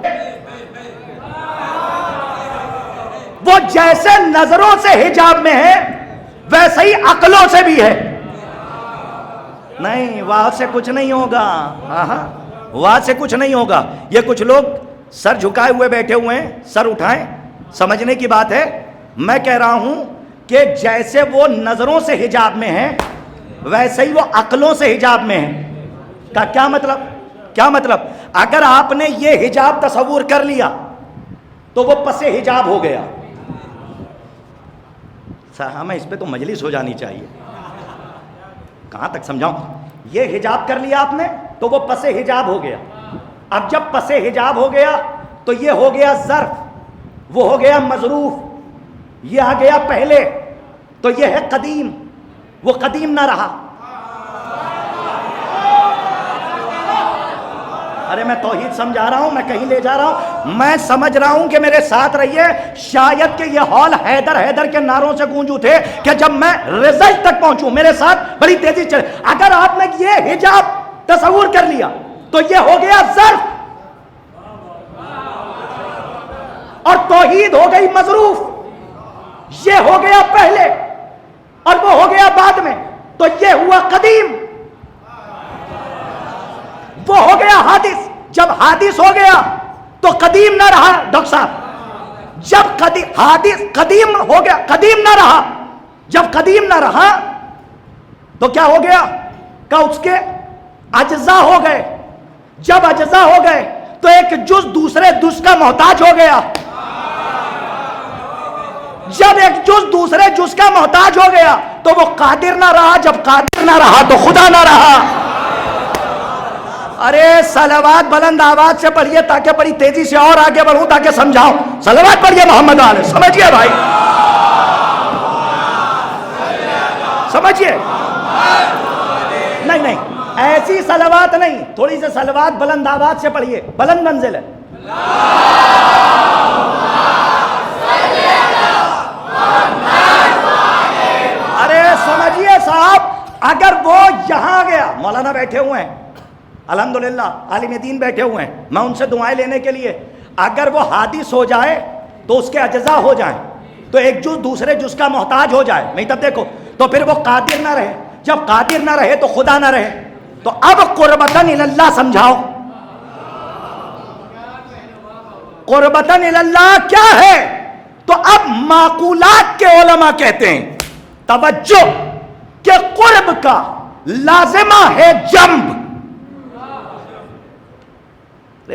وہ جیسے نظروں سے حجاب میں ہے ویسے ہی عقلوں سے بھی ہے. نہیں, وہاں سے کچھ نہیں ہوگا, وہاں سے کچھ نہیں ہوگا. یہ کچھ لوگ سر جھکائے ہوئے بیٹھے ہوئے ہیں, سر اٹھائیں, سمجھنے کی بات ہے. میں کہہ رہا ہوں کہ جیسے وہ نظروں سے حجاب میں ہیں ویسے ہی وہ عقلوں سے حجاب میں ہیں. کا کیا مطلب؟ کیا مطلب؟ اگر آپ نے یہ حجاب تصور کر لیا تو وہ پس حجاب ہو گیا. ہمیں اس پہ تو مجلس ہو جانی چاہیے. کہاں تک سمجھاؤں؟ یہ حجاب کر لیا آپ نے تو وہ پس حجاب ہو گیا. اب جب پس حجاب ہو گیا تو یہ ہو گیا ظرف, وہ ہو گیا مظروف, یہ آ گیا پہلے, تو یہ ہے قدیم, وہ قدیم نہ رہا. ارے میں توحید سمجھا رہا ہوں, میں کہیں لے جا رہا ہوں, میں سمجھ رہا ہوں کہ میرے ساتھ رہیے. شاید کہ یہ ہال حیدر حیدر کے نعروں سے گونج اٹھے کہ جب میں رزلٹ تک پہنچوں میرے ساتھ بڑی تیزی چلے. اگر آپ نے یہ حجاب تصور کر لیا تو یہ ہو گیا ظرف اور توحید ہو گئی مظروف. یہ ہو گیا پہلے اور وہ ہو گیا بعد میں, تو یہ ہوا قدیم, وہ ہو گیا حادث. جب حادث ہو گیا تو قدیم نہ رہا ڈاکٹر صاحب. جب حادث قدیم ہو گیا, قدیم نہ رہا. جب قدیم نہ رہا تو کیا ہو گیا کہ اس کے اجزاء ہو گئے. جب اجزاء ہو گئے تو ایک جز دوسرے جز کا محتاج ہو گیا. جب ایک جز دوسرے جز کا محتاج ہو گیا تو وہ قادر نہ رہا، جب قادر نہ رہا تو خدا نہ رہا۔ ارے صلوات بلند آواز سے پڑھیے تاکہ بڑی تیزی سے اور آگے بڑھوں تاکہ سمجھاؤں۔ صلوات پڑھیے محمد والے، سمجھیے بھائی، سمجھیے۔ نہیں نہیں، ایسی صلوات نہیں، تھوڑی سی صلوات بلند آواز سے پڑھیے، بلند منزل ہے۔ ارے سمجھیے صاحب، اگر وہ یہاں گیا، مولانا بیٹھے ہوئے ہیں الحمدللہ، عالم دین بیٹھے ہوئے ہیں، میں ان سے دعائیں لینے کے لیے، اگر وہ حادث ہو جائے تو اس کے اجزاء ہو جائیں، تو ایک جز دوسرے جز کا محتاج ہو جائے، نہیں تب دیکھو، تو پھر وہ قادر نہ رہے، جب قادر نہ رہے تو خدا نہ رہے۔ تو اب قربتاً اللہ سمجھاؤ، قربتاً اللہ کیا ہے؟ تو اب معقولات کے علماء کہتے ہیں توجہ کہ قرب کا لازمہ ہے جنب۔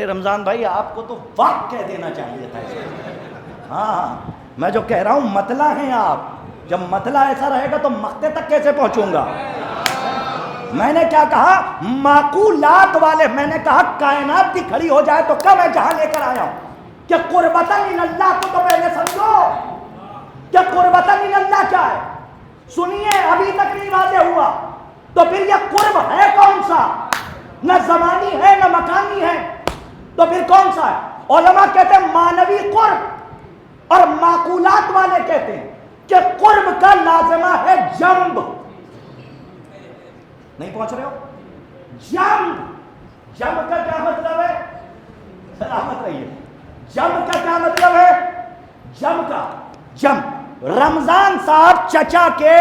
رمضان بھائی آپ کو تو وقت کہہ دینا چاہیے تھا، ہاں میں جو کہہ رہا ہوں مطلع ہیں آپ، جب مطلع ایسا رہے گا تو مقتے تک کیسے پہنچوں گا؟ میں نے کیا کہا؟ معقولات والے، میں نے کہا کائنات بھی کھڑی ہو جائے تو کیا میں جہاں لے کر آیا ہوں کہ قربتاً اللہ کو تو پہلے سمجھو کہ قربتاً اللہ کیا ہے۔ سنیے ابھی تک نہیں واضح ہوا، تو پھر یہ قرب ہے کون سا؟ نہ زمانی ہے نہ مکانی ہے، تو پھر کون سا ہے؟ علماء کہتے ہیں معنوی قرب، اور معقولات والے کہتے ہیں کہ قرب کا لازمہ ہے جنب۔ نہیں پہنچ رہے ہو؟ جنب، جنب کا کیا مطلب ہے؟ سلامت رہیے، جنب کا کیا مطلب ہے؟ جنب کا جنب، رمضان صاحب چچا کے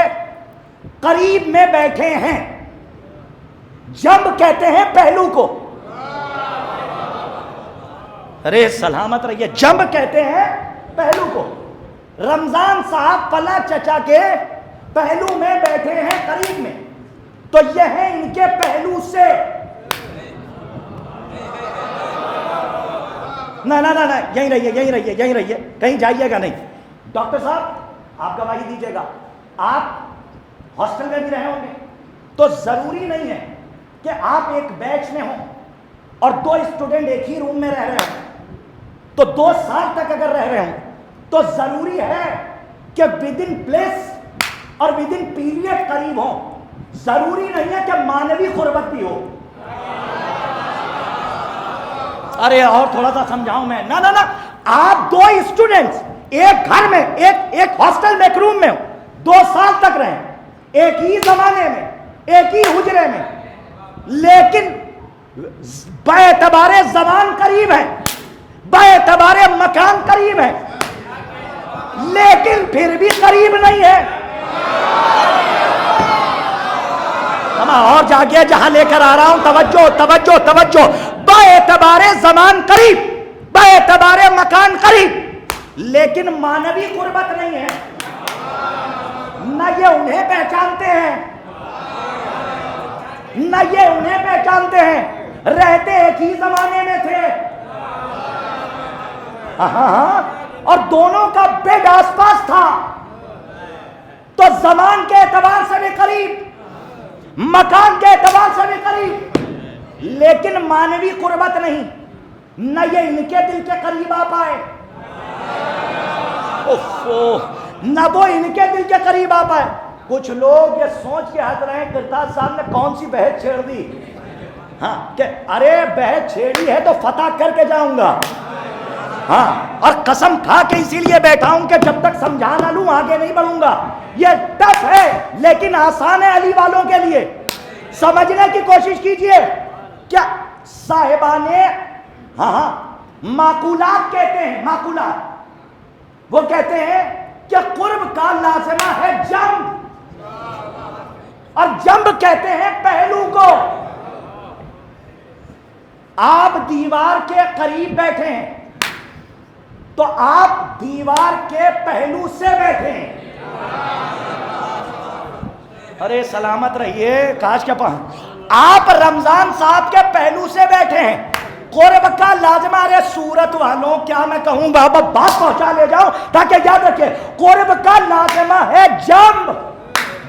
قریب میں بیٹھے ہیں، جنب کہتے ہیں پہلو کو۔ ارے سلامت رہیے، جنب کہتے ہیں پہلو کو۔ رمضان صاحب پلا چچا کے پہلو میں بیٹھے ہیں قریب میں، تو یہ ہے ان کے پہلو سے۔ نہ یہیں رہیے، یہیں رہیے، یہیں رہیے، کہیں جائیے گا نہیں۔ ڈاکٹر صاحب آپ گواہی دیجیے گا، آپ ہاسٹل میں بھی رہے ہوں گے، تو ضروری نہیں ہے کہ آپ ایک بیچ میں ہوں اور دو اسٹوڈنٹ ایک ہی روم میں رہ رہے ہوں، تو 2 سال تک اگر رہ رہے ہوں تو ضروری ہے کہ ود ان پلیس اور ود ان پیریڈ قریب ہوں، ضروری نہیں ہے کہ معنوی قربت بھی ہو۔ ارے اور تھوڑا سا سمجھاؤں میں، نہ آپ 2 اسٹوڈنٹس ایک گھر میں، ایک ہاسٹل میں، ایک روم میں ہو، 2 سال تک رہیں، ایک ہی زمانے میں، ایک ہی حجرے میں، لیکن باعتبار زمان قریب ہے، باعتبار مکان قریب ہے، لیکن پھر بھی قریب نہیں ہے۔ اور جاگے جہاں لے کر آ رہا ہوں، توجہ توجہ توجہ، باعتبار زمان قریب، باعتبار مکان قریب، لیکن معنوی قربت نہیں ہے۔ نہ یہ انہیں پہچانتے ہیں، نہ یہ انہیں پہچانتے ہیں، رہتے ایک ہی زمانے میں تھے، ہاں، اور دونوں کا بیڈ آس پاس تھا، تو زمان کے اعتبار سے بھی قریب، مکان کے اعتبار سے بھی قریب، لیکن معنوی قربت نہیں۔ نہ یہ ان کے دل کے قریب آ پائے، نہ وہ ان کے دل کے قریب آ پائے۔ کچھ لوگ یہ سوچ کے ہنس رہے ہیں کرتاز صاحب نے کون سی بحث چھیڑ دی، ہاں کہ ارے بحث چھیڑی ہے تو فتح کر کے جاؤں گا، ہاں، اور قسم کھا کے اسی لیے بیٹھا ہوں کہ جب تک سمجھا نہ لوں آگے نہیں بڑھوں گا۔ یہ ٹف ہے لیکن آسان ہے علی والوں کے لیے، سمجھنے کی کوشش کیجئے۔ کیا صاحبان ہاں معقولات کہتے ہیں، معقولات وہ کہتے ہیں کہ قرب کا لازمہ ہے جنب، اور جنب کہتے ہیں پہلو کو۔ آپ دیوار کے قریب بیٹھے ہیں تو آپ دیوار کے پہلو سے بیٹھے ہیں۔ ارے سلامت رہیے، کاش کے پاس آپ رمضان صاحب کے پہلو سے بیٹھے ہیں۔ قرب کا لازمہ، ارے سورت والوں کیا میں کہوں گا، اب بات پہنچا لے جاؤں تاکہ یاد رکھے، قرب کا لازمہ ہے جنب،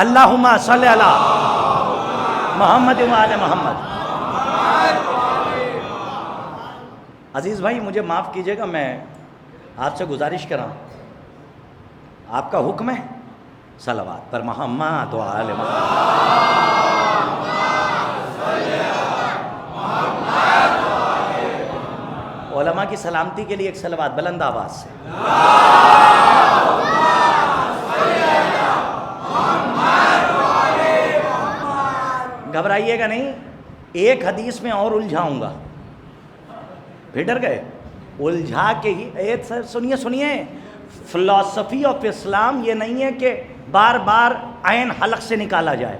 اللہم صلی علی محمد و آل محمد. عزیز بھائی مجھے معاف کیجئے گا، میں آپ سے گزارش کر رہا ہوں، آپ کا حکم ہے صلوات پر محمد و آل محمد. علماء کی سلامتی کے لیے ایک صلوات بلند آواز سے. گھبرائیے گا نہیں، ایک حدیث میں اور الجھاؤں گا. پھر ڈر گئے؟ الجھا کے ہی سنیے فلسفی آف اسلام یہ نہیں ہے کہ بار بار عین حلق سے نکالا جائے.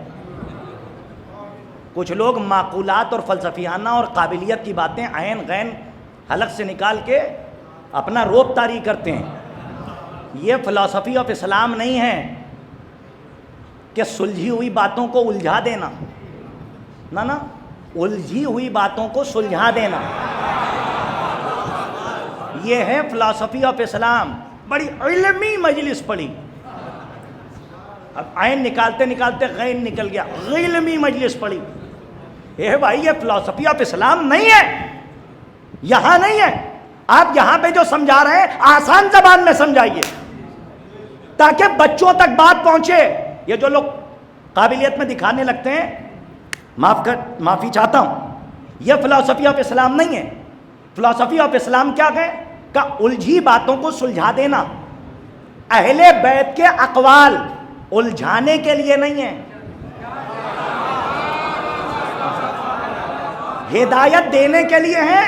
کچھ لوگ معقولات اور فلسفیانہ اور قابلیت کی باتیں عین غین حلق سے نکال کے اپنا روب طاری کرتے ہیں. یہ فلسفی آف اسلام نہیں ہے کہ سلجھی ہوئی باتوں کو الجھا دینا، نہ الجھی ہوئی باتوں کو سلجھا دینا. یہ ہے فلسفی آف اسلام. بڑی علمی مجلس پڑھی، اب عین نکالتے نکالتے غین نکل گیا، علمی مجلس پڑھی. اے بھائی یہ فلسفی آف اسلام نہیں ہے، یہاں نہیں ہے. آپ یہاں پہ جو سمجھا رہے ہیں آسان زبان میں سمجھائیے تاکہ بچوں تک بات پہنچے. یہ جو لوگ قابلیت میں دکھانے لگتے ہیں، معافی چاہتا ہوں، یہ فلسفی آف اسلام نہیں ہے. فلسفی آف اسلام کیا ہے کہ الجھی باتوں کو سلجھا دینا. اہل بیت کے اقوال الجھانے کے لیے نہیں ہے، ہدایت دینے کے لیے ہیں،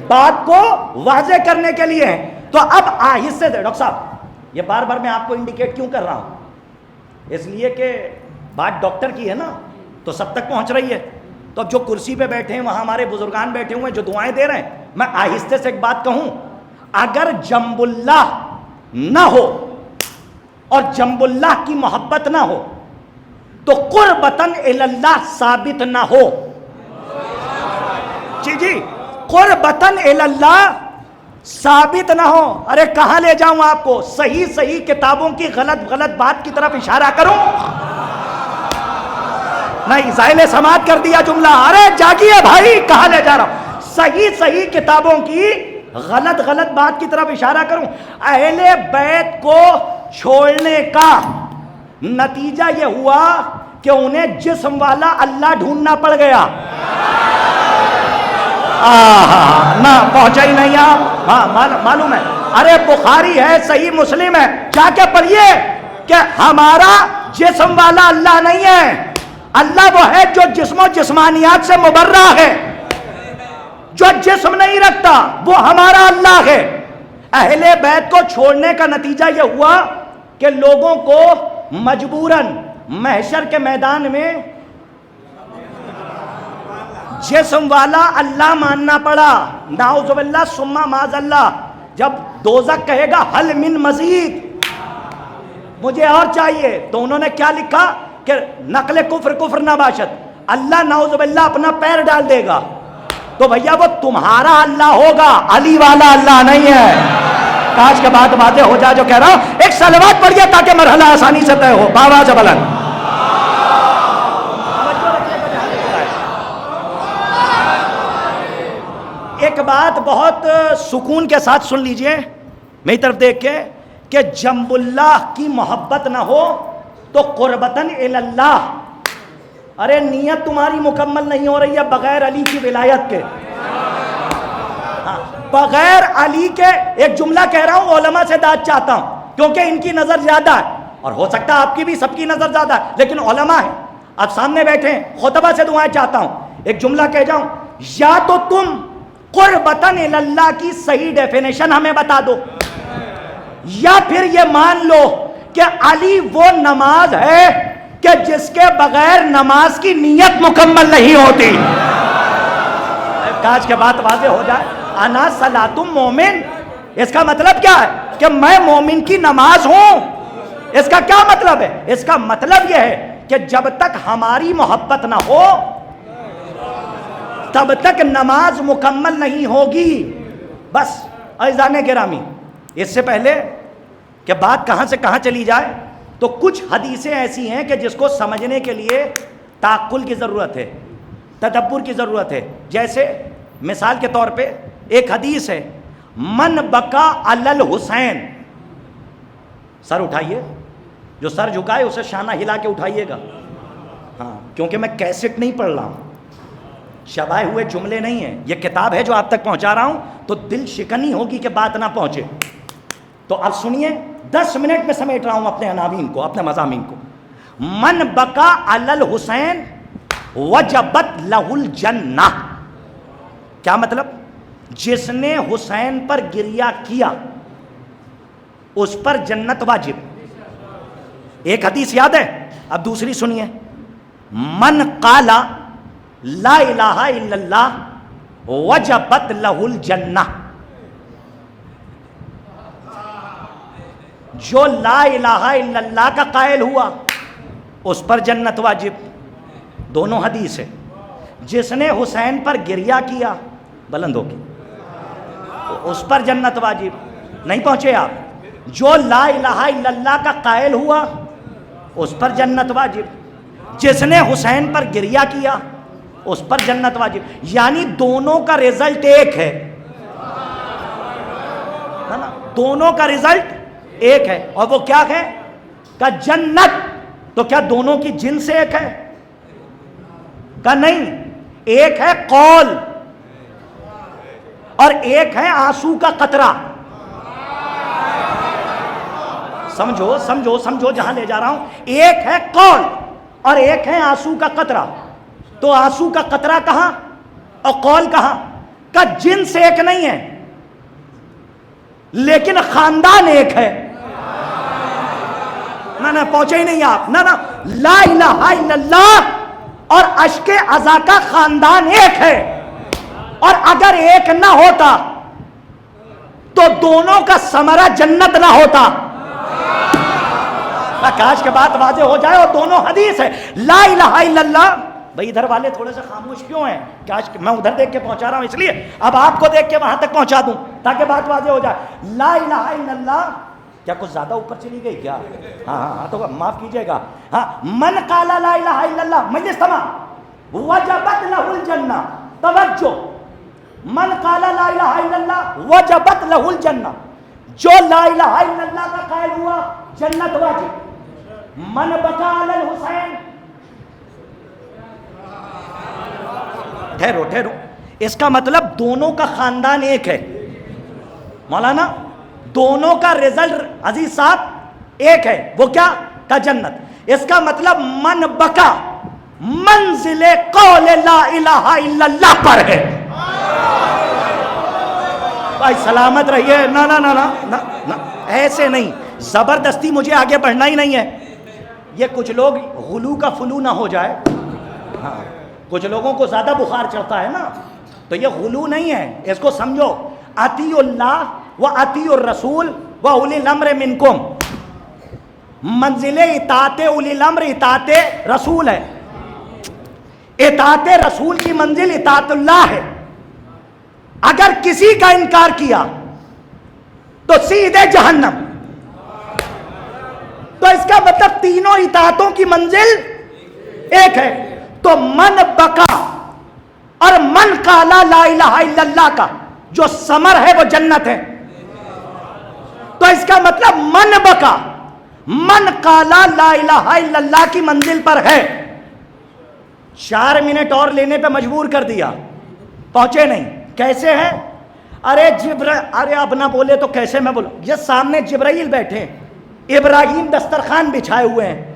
بات کو واضح کرنے کے لیے ہیں. تو اب آہستہ سے ڈاکٹر صاحب یہ بار بار میں آپ کو انڈیکیٹ کیوں کر رہا ہوں؟ اس لیے کہ بات ڈاکٹر کی ہے نا، تو سب تک پہنچ رہی ہے. تو اب جو کرسی پہ بیٹھے ہیں وہاں ہمارے بزرگان بیٹھے ہوئے ہیں جو دعائیں دے رہے ہیں، میں آہستہ سے ایک بات کہوں، اگر جنب اللہ نہ ہو اور جنب اللہ کی محبت نہ ہو تو قربتاً الی اللہ ثابت نہ ہو. جی قربتاً الی اللہ ثابت نہ ہو. ارے کہاں لے جاؤں آپ کو؟ صحیح کتابوں کی غلط بات کی طرف اشارہ کروں؟ نہیں، زائل سماعت کر دیا جملہ. ارے جاگیے بھائی، کہاں لے جا رہا ہوں؟ صحیح کتابوں کی غلط بات کی طرف اشارہ کروں. اہل بیت کو چھوڑنے کا نتیجہ یہ ہوا کہ انہیں جسم والا اللہ ڈھونڈنا پڑ گیا. نہ پہنچا ہی نہیں آپ. ہاں معلوم ہے. ارے بخاری ہے، صحیح مسلم ہے، جا کے پڑھیے کہ ہمارا جسم والا اللہ نہیں ہے. اللہ وہ ہے جو جسم و جسمانیات سے مبرہ ہے، جو جسم نہیں رکھتا، وہ ہمارا اللہ ہے. اہل بیت کو چھوڑنے کا نتیجہ یہ ہوا کہ لوگوں کو مجبوراً محشر کے میدان میں جسم والا اللہ ماننا پڑا. نعوذ باللہ ثم معاذ اللہ. جب دوزخ کہے گا حل من مزید، مجھے اور چاہیے، تو انہوں نے کیا لکھا کہ نقل کفر نہ باشد، اللہ نعوذ باللہ اپنا پیر ڈال دے گا. تو بھیا وہ تمہارا اللہ ہوگا، علی والا اللہ نہیں ہے. کاش کے بات واضح ہو جائے جو کہہ رہا ہوں. ایک صلوات پڑھیے تاکہ مرحلہ آسانی سے طے ہو. باواز بلند. ایک بات بہت سکون کے ساتھ سن لیجئے میری طرف دیکھ کے، کہ جنب اللہ کی محبت نہ ہو تو قربتاً الی اللہ. ارے نیت تمہاری مکمل نہیں ہو رہی ہے بغیر علی کی ولایت کے. بغیر علی کے ایک جملہ کہہ رہا ہوں، علماء سے داد چاہتا ہوں کیونکہ ان کی نظر زیادہ ہے، اور ہو سکتا ہے آپ کی بھی، سب کی نظر زیادہ ہے، لیکن علماء ہیں، اب سامنے بیٹھے ہیں، خطبہ سے دعائیں چاہتا ہوں. ایک جملہ کہہ جاؤں، یا تو تم قربتاً الی اللہ کی صحیح ڈیفینیشن ہمیں بتا دو، یا پھر یہ مان لو کہ علی وہ نماز ہے کہ جس کے بغیر نماز کی نیت مکمل نہیں ہوتی. کاش کے بات واضح ہو جائے. انا صلاتم مومن، اس کا مطلب کیا ہے کہ میں مومن کی نماز ہوں. اس کا کیا مطلب ہے؟ اس کا مطلب یہ ہے کہ جب تک ہماری محبت نہ ہو تب تک نماز مکمل نہیں ہوگی. بس عزیزان گرامی، اس سے پہلے کہ بات کہاں سے کہاں چلی جائے، تو کچھ حدیثیں ایسی ہیں کہ جس کو سمجھنے کے لیے تعقل کی ضرورت ہے، تدبر کی ضرورت ہے. جیسے مثال کے طور پہ ایک حدیث ہے، من بکا علی الحسین. سر اٹھائیے، جو سر جھکائے اسے شانہ ہلا کے اٹھائیے گا. ہاں، کیونکہ میں کیسٹ نہیں پڑھ رہا ہوں، شبائے ہوئے جملے نہیں ہیں، یہ کتاب ہے جو آپ تک پہنچا رہا ہوں، تو دل شکنی ہوگی کہ بات نہ پہنچے. تو اب سنیے، 10 منٹ میں سمیٹ رہا ہوں اپنے عناوین کو، اپنے مضامین کو. من بکا علی الحسین وجبت لہ الجنہ. کیا مطلب؟ جس نے حسین پر گریہ کیا اس پر جنت واجب. ایک حدیث یاد ہے؟ اب دوسری سنیے، من قال لا الہ الا اللہ وجبت لہ الجنہ. جو لا الہ الا اللہ کا قائل ہوا اس پر جنت واجب. دونوں حدیث ہے. جس نے حسین پر گریہ کیا، بلند ہو کے، اس پر جنت واجب. نہیں پہنچے آپ؟ جو لا الہ الا اللہ کا قائل ہوا اس پر جنت واجب. جس نے حسین پر گریہ کیا اس پر جنت واجب. یعنی دونوں کا رزلٹ ایک ہے نا؟ دونوں کا رزلٹ ایک ہے. اور وہ کیا ہے؟ کہ جنت. تو کیا دونوں کی جنس ایک ہے؟ کہ نہیں. ایک ہے قول اور ایک ہے آنسو کا قطرہ. سمجھو سمجھو سمجھو جہاں لے جا رہا ہوں. ایک ہے قول اور ایک ہے آنسو کا قطرہ. تو آنسو کا قطرہ کہاں اور قول کہاں؟ کا جنس ایک نہیں ہے لیکن خاندان ایک ہے. نہ پہنچے ہی نہیں آپ. نہ لا الہ الا اللہ اور اشک عزا کا خاندان ایک ہے. اور اگر ایک نہ ہوتا تو دونوں کا ثمرہ جنت نہ ہوتا. کاش کے بات واضح ہو جائے. اور دونوں حدیث ہے. لا الہ الا اللہ. بھائی ادھر والے تھوڑے سے خاموش کیوں ہیں؟ کاش میں ادھر دیکھ کے پہنچا رہا ہوں، اس لیے اب آپ کو دیکھ کے وہاں تک پہنچا دوں تاکہ بات واضح ہو جائے. لا الہ الا اللہ. کیا کچھ زیادہ اوپر چلی گئی کیا؟ ہاں تو معاف کیجئے گا. ہاں، من قال لا الہ الا اللہ مجلس تمام وجبت لہ الجنہ. توجہ، من قال لا الہ الا اللہ وجبت لہ الجنہ. جو لا الہ الا اللہ کا قائل ہوا جنت واجب. من بکا علی الحسین. ٹھہرو، اس کا مطلب دونوں کا خاندان ایک ہے مولانا. دونوں کا رزلٹ عزیز صاحب ایک ہے. وہ کیا؟ کا جنت. اس کا مطلب من بکا منزل قول لا الہ الا اللہ پر ہے. بھائی سلامت رہیے. نہ ایسے نہیں، زبردستی مجھے آگے بڑھنا ہی نہیں ہے. یہ کچھ لوگ غلو کا فلو نہ ہو جائے. ہاں، کچھ لوگوں کو زیادہ بخار چڑھتا ہے نا، تو یہ غلو نہیں ہے. اس کو سمجھو، اطیعوا اللہ و اطیعوا الرسول و اولی الامر منکم. منزل اطاعت اولی الامر اطاعت رسول ہے. اطاعت رسول کی منزل اطاعت اللہ ہے. اگر کسی کا انکار کیا تو سیدھے جہنم. تو اس کا مطلب تینوں اطاعتوں کی منزل ایک ہے. تو من بکا اور من قالا لا الہ الا اللہ کا جو ثمر ہے وہ جنت ہے. تو اس کا مطلب من بکا من قالا لا الہ الا اللہ کی منزل پر ہے. 4 منٹ اور لینے پہ مجبور کر دیا، پہنچے نہیں. کیسے ہے؟ ارے اب نہ بولے تو کیسے میں بولوں؟ یہ سامنے جبرائیل بیٹھے ہیں، ابراہیم دسترخوان بچھائے ہوئے ہیں.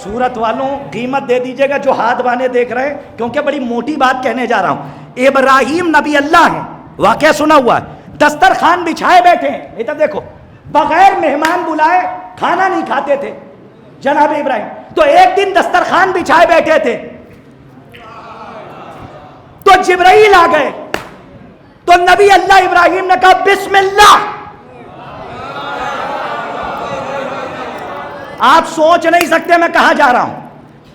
سورت والوں قیمت دے دیجئے گا جو ہاتھ بانے دیکھ رہے ہیں، کیونکہ بڑی موٹی بات کہنے جا رہا ہوں. ابراہیم نبی اللہ ہیں، واقعہ سنا ہوا ہے. دسترخوان بچھائے بیٹھے ہیں. ادھر دیکھو، بغیر مہمان بلائے کھانا نہیں کھاتے تھے جناب ابراہیم. تو ایک دن دسترخوان بچھائے بیٹھے تھے تو جبرائیل آ گئے. تو نبی اللہ ابراہیم نے کہا بسم اللہ. آپ سوچ نہیں سکتے میں کہاں جا رہا ہوں.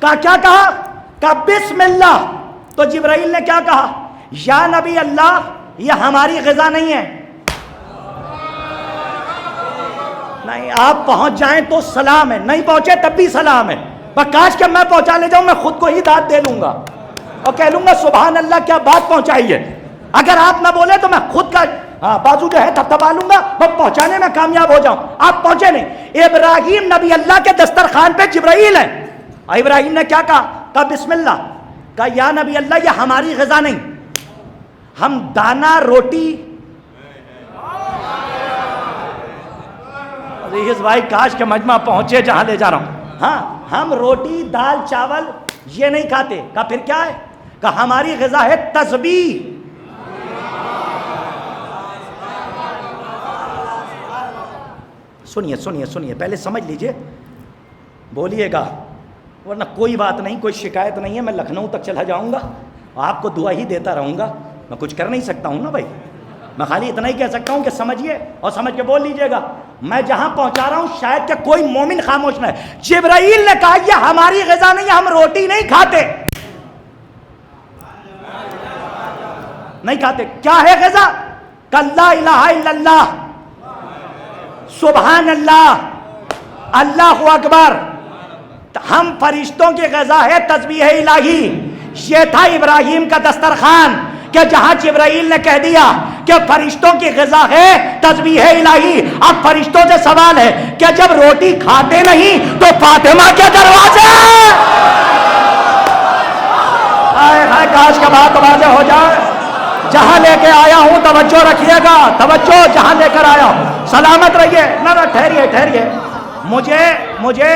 کیا کہا؟ کہا بسم اللہ. تو جبرائیل نے کیا کہا؟ یا نبی اللہ، یہ ہماری غذا نہیں ہے. نہیں آپ پہنچ جائیں تو سلام ہے، نہیں پہنچے تب بھی سلام ہے. بس کاش کہ میں پہنچا لے جاؤں، میں خود کو ہی داد دے لوں گا اور کہہ لوں گا سبحان اللہ کیا بات پہنچائی ہے. اگر آپ نہ بولے تو میں خود کا بازو جو ہے تھپتھپا لوں گا، بس پہنچانے میں کامیاب ہو جاؤں. آپ پہنچے نہیں. ابراہیم نبی اللہ کے دسترخوان پہ جبرائیل ہے. ابراہیم نے کیا کہا بسم اللہ. کہا یا نبی اللہ یہ ہماری غذا نہیں، ہم دانا روٹی. عزیز بھائی کاش کے مجمع پہنچے جہاں لے جا رہا ہوں. ہاں ہم روٹی دال چاول یہ نہیں کھاتے. کہا پھر کیا ہے؟ کہا ہماری غذا ہے تسبیح. سنیے سنیے سنیے پہلے سمجھ لیجئے، بولیے گا ورنہ کوئی بات نہیں، کوئی شکایت نہیں ہے. میں لکھنؤ تک چلا جاؤں گا، آپ کو دعا ہی دیتا رہوں گا. میں کچھ کر نہیں سکتا ہوں نا بھائی، میں خالی اتنا ہی کہہ سکتا ہوں کہ سمجھیے اور سمجھ کے بول لیجئے گا. میں جہاں پہنچا رہا ہوں شاید کہ کوئی مومن خاموش نہ ہے. جبرائیل نے کہا یہ ہماری غذا نہیں، ہم روٹی نہیں کھاتے. نہیں کھاتے. کیا ہے غذا؟ کہ لا الہ الا اللہ، سبحان اللہ، اللہ اکبر. ہم فرشتوں کی غذا ہے تسبیح الہی. یہ تھا ابراہیم کا دسترخوان کہ جہاں جبرائیل نے کہہ دیا کہ فرشتوں کی غذا ہے تسبیح الہی. اب فرشتوں سے سوال ہے کہ جب روٹی کھاتے نہیں تو فاطمہ کے دروازے. ہائے کاش کا بات واضح ہو جائے. جہاں لے کے آیا ہوں توجہ رکھیے گا، توجہ جہاں لے کر آیا ہوں. سلامت رہیے. نہ ٹھہریے ٹھہریے، مجھے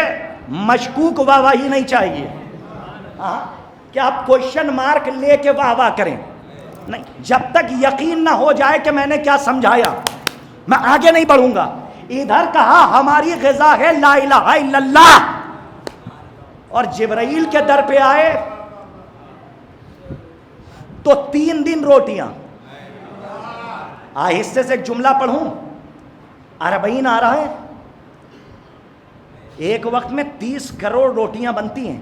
مشکوک واہ واہی نہیں چاہیے کہ آپ کوشچن مارک لے کے واہ واہ کریں. نہیں، جب تک یقین نہ ہو جائے کہ میں نے کیا سمجھایا میں آگے نہیں بڑھوں گا. ادھر کہا ہماری غذا ہے لا الہ الا اللہ، اور جبرائیل کے در پہ آئے تو 3 دن روٹیاں. آہستہ سے ایک جملہ پڑھوں، 40 آ رہا ہے. ایک وقت میں 30 کروڑ روٹیاں بنتی ہیں.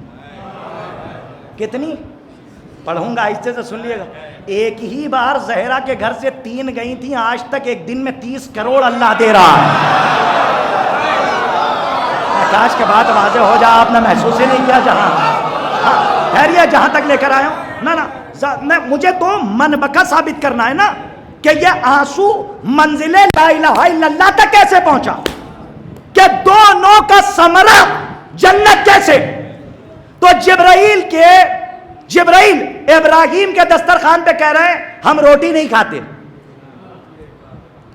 کتنی؟ پڑھوں گا آہستہ سے سن لیے گا. ایک ہی بار زہرا کے گھر سے 3 گئی تھیں، آج تک ایک دن میں 30 کروڑ اللہ دے رہا ہے. کاش کے بات واضح ہو جائے، آپ نے محسوس ہی نہیں کیا. جہاں ٹھہریے جہاں تک لے کر آیا ہوں. نہ مجھے تو منبکا ثابت کرنا ہے نا کہ یہ آنسو منزل لا الہ الا اللہ تک کیسے پہنچا، کہ دونوں کا ثمرہ جنت کیسے. تو جبرائیل ابراہیم کے دسترخوان پہ کہہ رہے ہیں ہم روٹی نہیں کھاتے،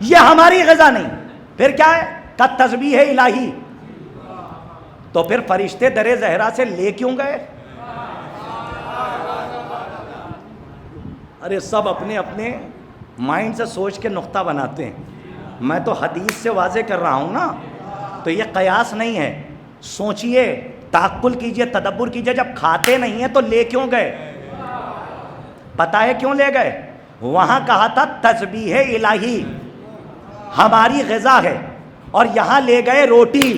یہ ہماری غذا نہیں. پھر کیا ہے؟ کہ تسبیح الہی. تو پھر فرشتے در زہرا سے لے کیوں گئے؟ ارے سب اپنے اپنے مائنڈ سے سوچ کے نقطہ بناتے ہیں. میں تو حدیث سے واضح کر رہا ہوں نا، تو یہ قیاس نہیں ہے. سوچئے، تعقل کیجئے، تدبر کیجئے. جب کھاتے نہیں ہیں تو لے کیوں گئے؟ پتہ ہے کیوں لے گئے؟ وہاں کہا تھا تسبیح الہی ہماری غذا ہے، اور یہاں لے گئے روٹی.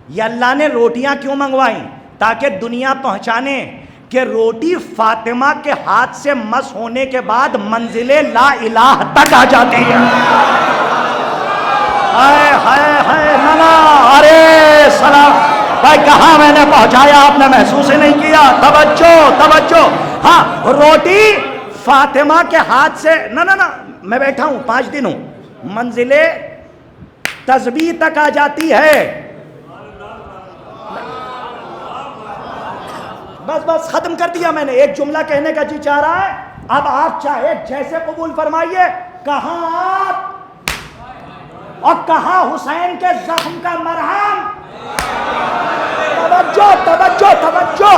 یہ اللہ نے روٹیاں کیوں منگوائیں؟ تاکہ دنیا پہنچانے کہ روٹی فاطمہ کے ہاتھ سے مس ہونے کے بعد منزل لا الہ تک آ جاتی ہے. ارے سلام بھائی، کہاں میں نے پہنچایا آپ نے محسوس ہی نہیں کیا. توجہ. ہاں روٹی فاطمہ کے ہاتھ سے نہ میں بیٹھا ہوں 5 دن ہوں، منزل تسبیح تک آ جاتی ہے. بس ختم کر دیا میں نے. ایک جملہ کہنے کا جی چاہ رہا ہے، اب آپ چاہے جیسے قبول فرمائیے. کہاں آپ اور کہاں حسین کے زخم کا مرہم. توجہ.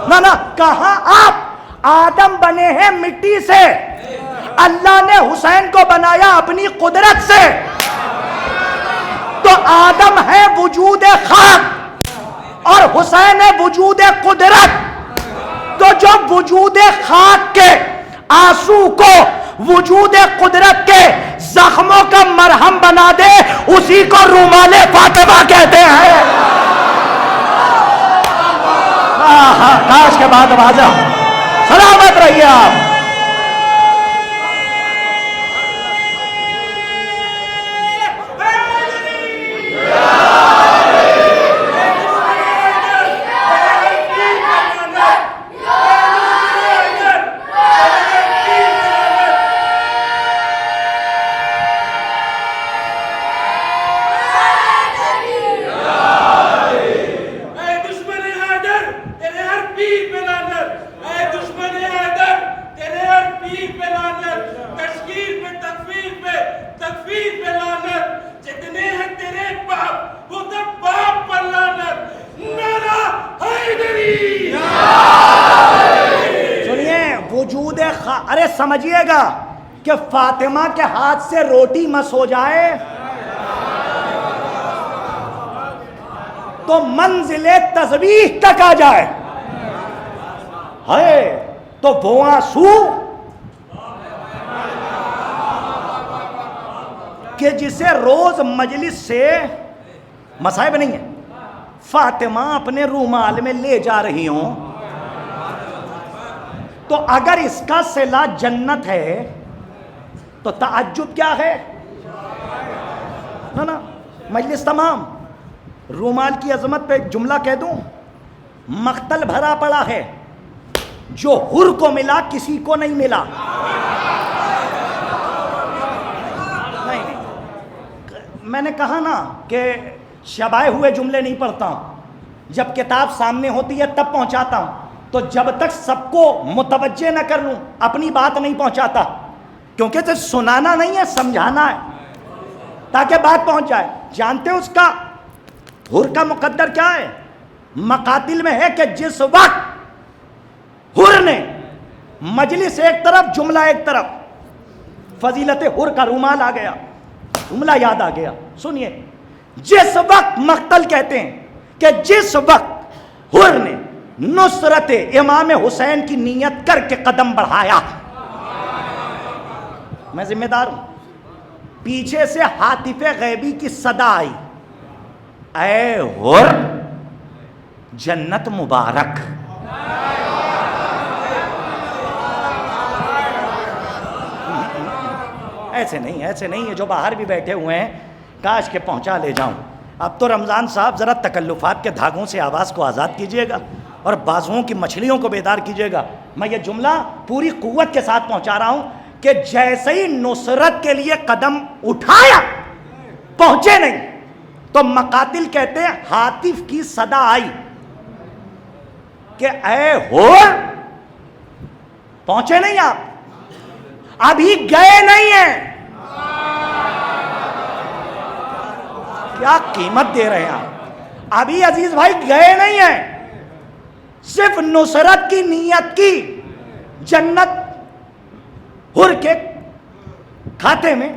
نہ کہاں آپ آدم بنے ہیں مٹی سے، اللہ نے حسین کو بنایا اپنی قدرت سے. تو آدم ہے وجود خاک اور حسین ہے وجود قدرت. تو جو وجود خاک کے آنسو کو وجود قدرت کے زخموں کا مرہم بنا دے، اسی کو رومال فاطمہ کہتے ہیں. کاش کے بعد واضح. سلامت رہیے آپ. ارے سمجھیے گا کہ فاطمہ کے ہاتھ سے روٹی مس ہو جائے تو منزل تسبیح تک آ جائے ہے تو وہ آنسو کہ جسے روز مجلس سے مصائب نہیں ہے فاطمہ اپنے رومال میں لے جا رہی ہوں تو اگر اس کا صلہ جنت ہے تو تعجب کیا ہے نا مجلس تمام رومال کی عظمت پہ ایک جملہ کہہ دوں مقتل بھرا پڑا ہے جو حر کو ملا کسی کو نہیں ملا نہیں میں نے کہا نا کہ شبائے ہوئے جملے نہیں پڑھتا ہوں جب کتاب سامنے ہوتی ہے تب پہنچاتا ہوں تو جب تک سب کو متوجہ نہ کر لوں اپنی بات نہیں پہنچاتا کیونکہ تو سنانا نہیں ہے سمجھانا ہے تاکہ بات پہنچ جائے جانتے ہیں اس کا حر کا مقدر کیا ہے مقاتل میں ہے کہ جس وقت حر نے مجلس ایک طرف جملہ ایک طرف فضیلت حر کا رومال آ گیا جملہ یاد آ گیا سنیے جس وقت مقتل کہتے ہیں کہ جس وقت حر نے نصرت امام حسین کی نیت کر کے قدم بڑھایا میں ذمہ دار ہوں پیچھے سے ہاتف غیبی کی صدا آئی اے حر جنت مبارک ایسے نہیں ہے جو باہر بھی بیٹھے ہوئے ہیں کاش کے پہنچا لے جاؤں اب تو رمضان صاحب ذرا تکلفات کے دھاگوں سے آواز کو آزاد کیجئے گا اور بازوؤں کی مچھلیوں کو بیدار کیجئے گا میں یہ جملہ پوری قوت کے ساتھ پہنچا رہا ہوں کہ جیسے ہی نصرت کے لیے قدم اٹھایا پہنچے نہیں تو مقاتل کہتے ہیں ہاتف کی صدا آئی کہ اے حر پہنچے نہیں آپ ابھی گئے نہیں ہیں کیا قیمت دے رہے ہیں آپ ابھی عزیز بھائی گئے نہیں ہیں صرف نصرت کی نیت کی جنت حر کے کھاتے میں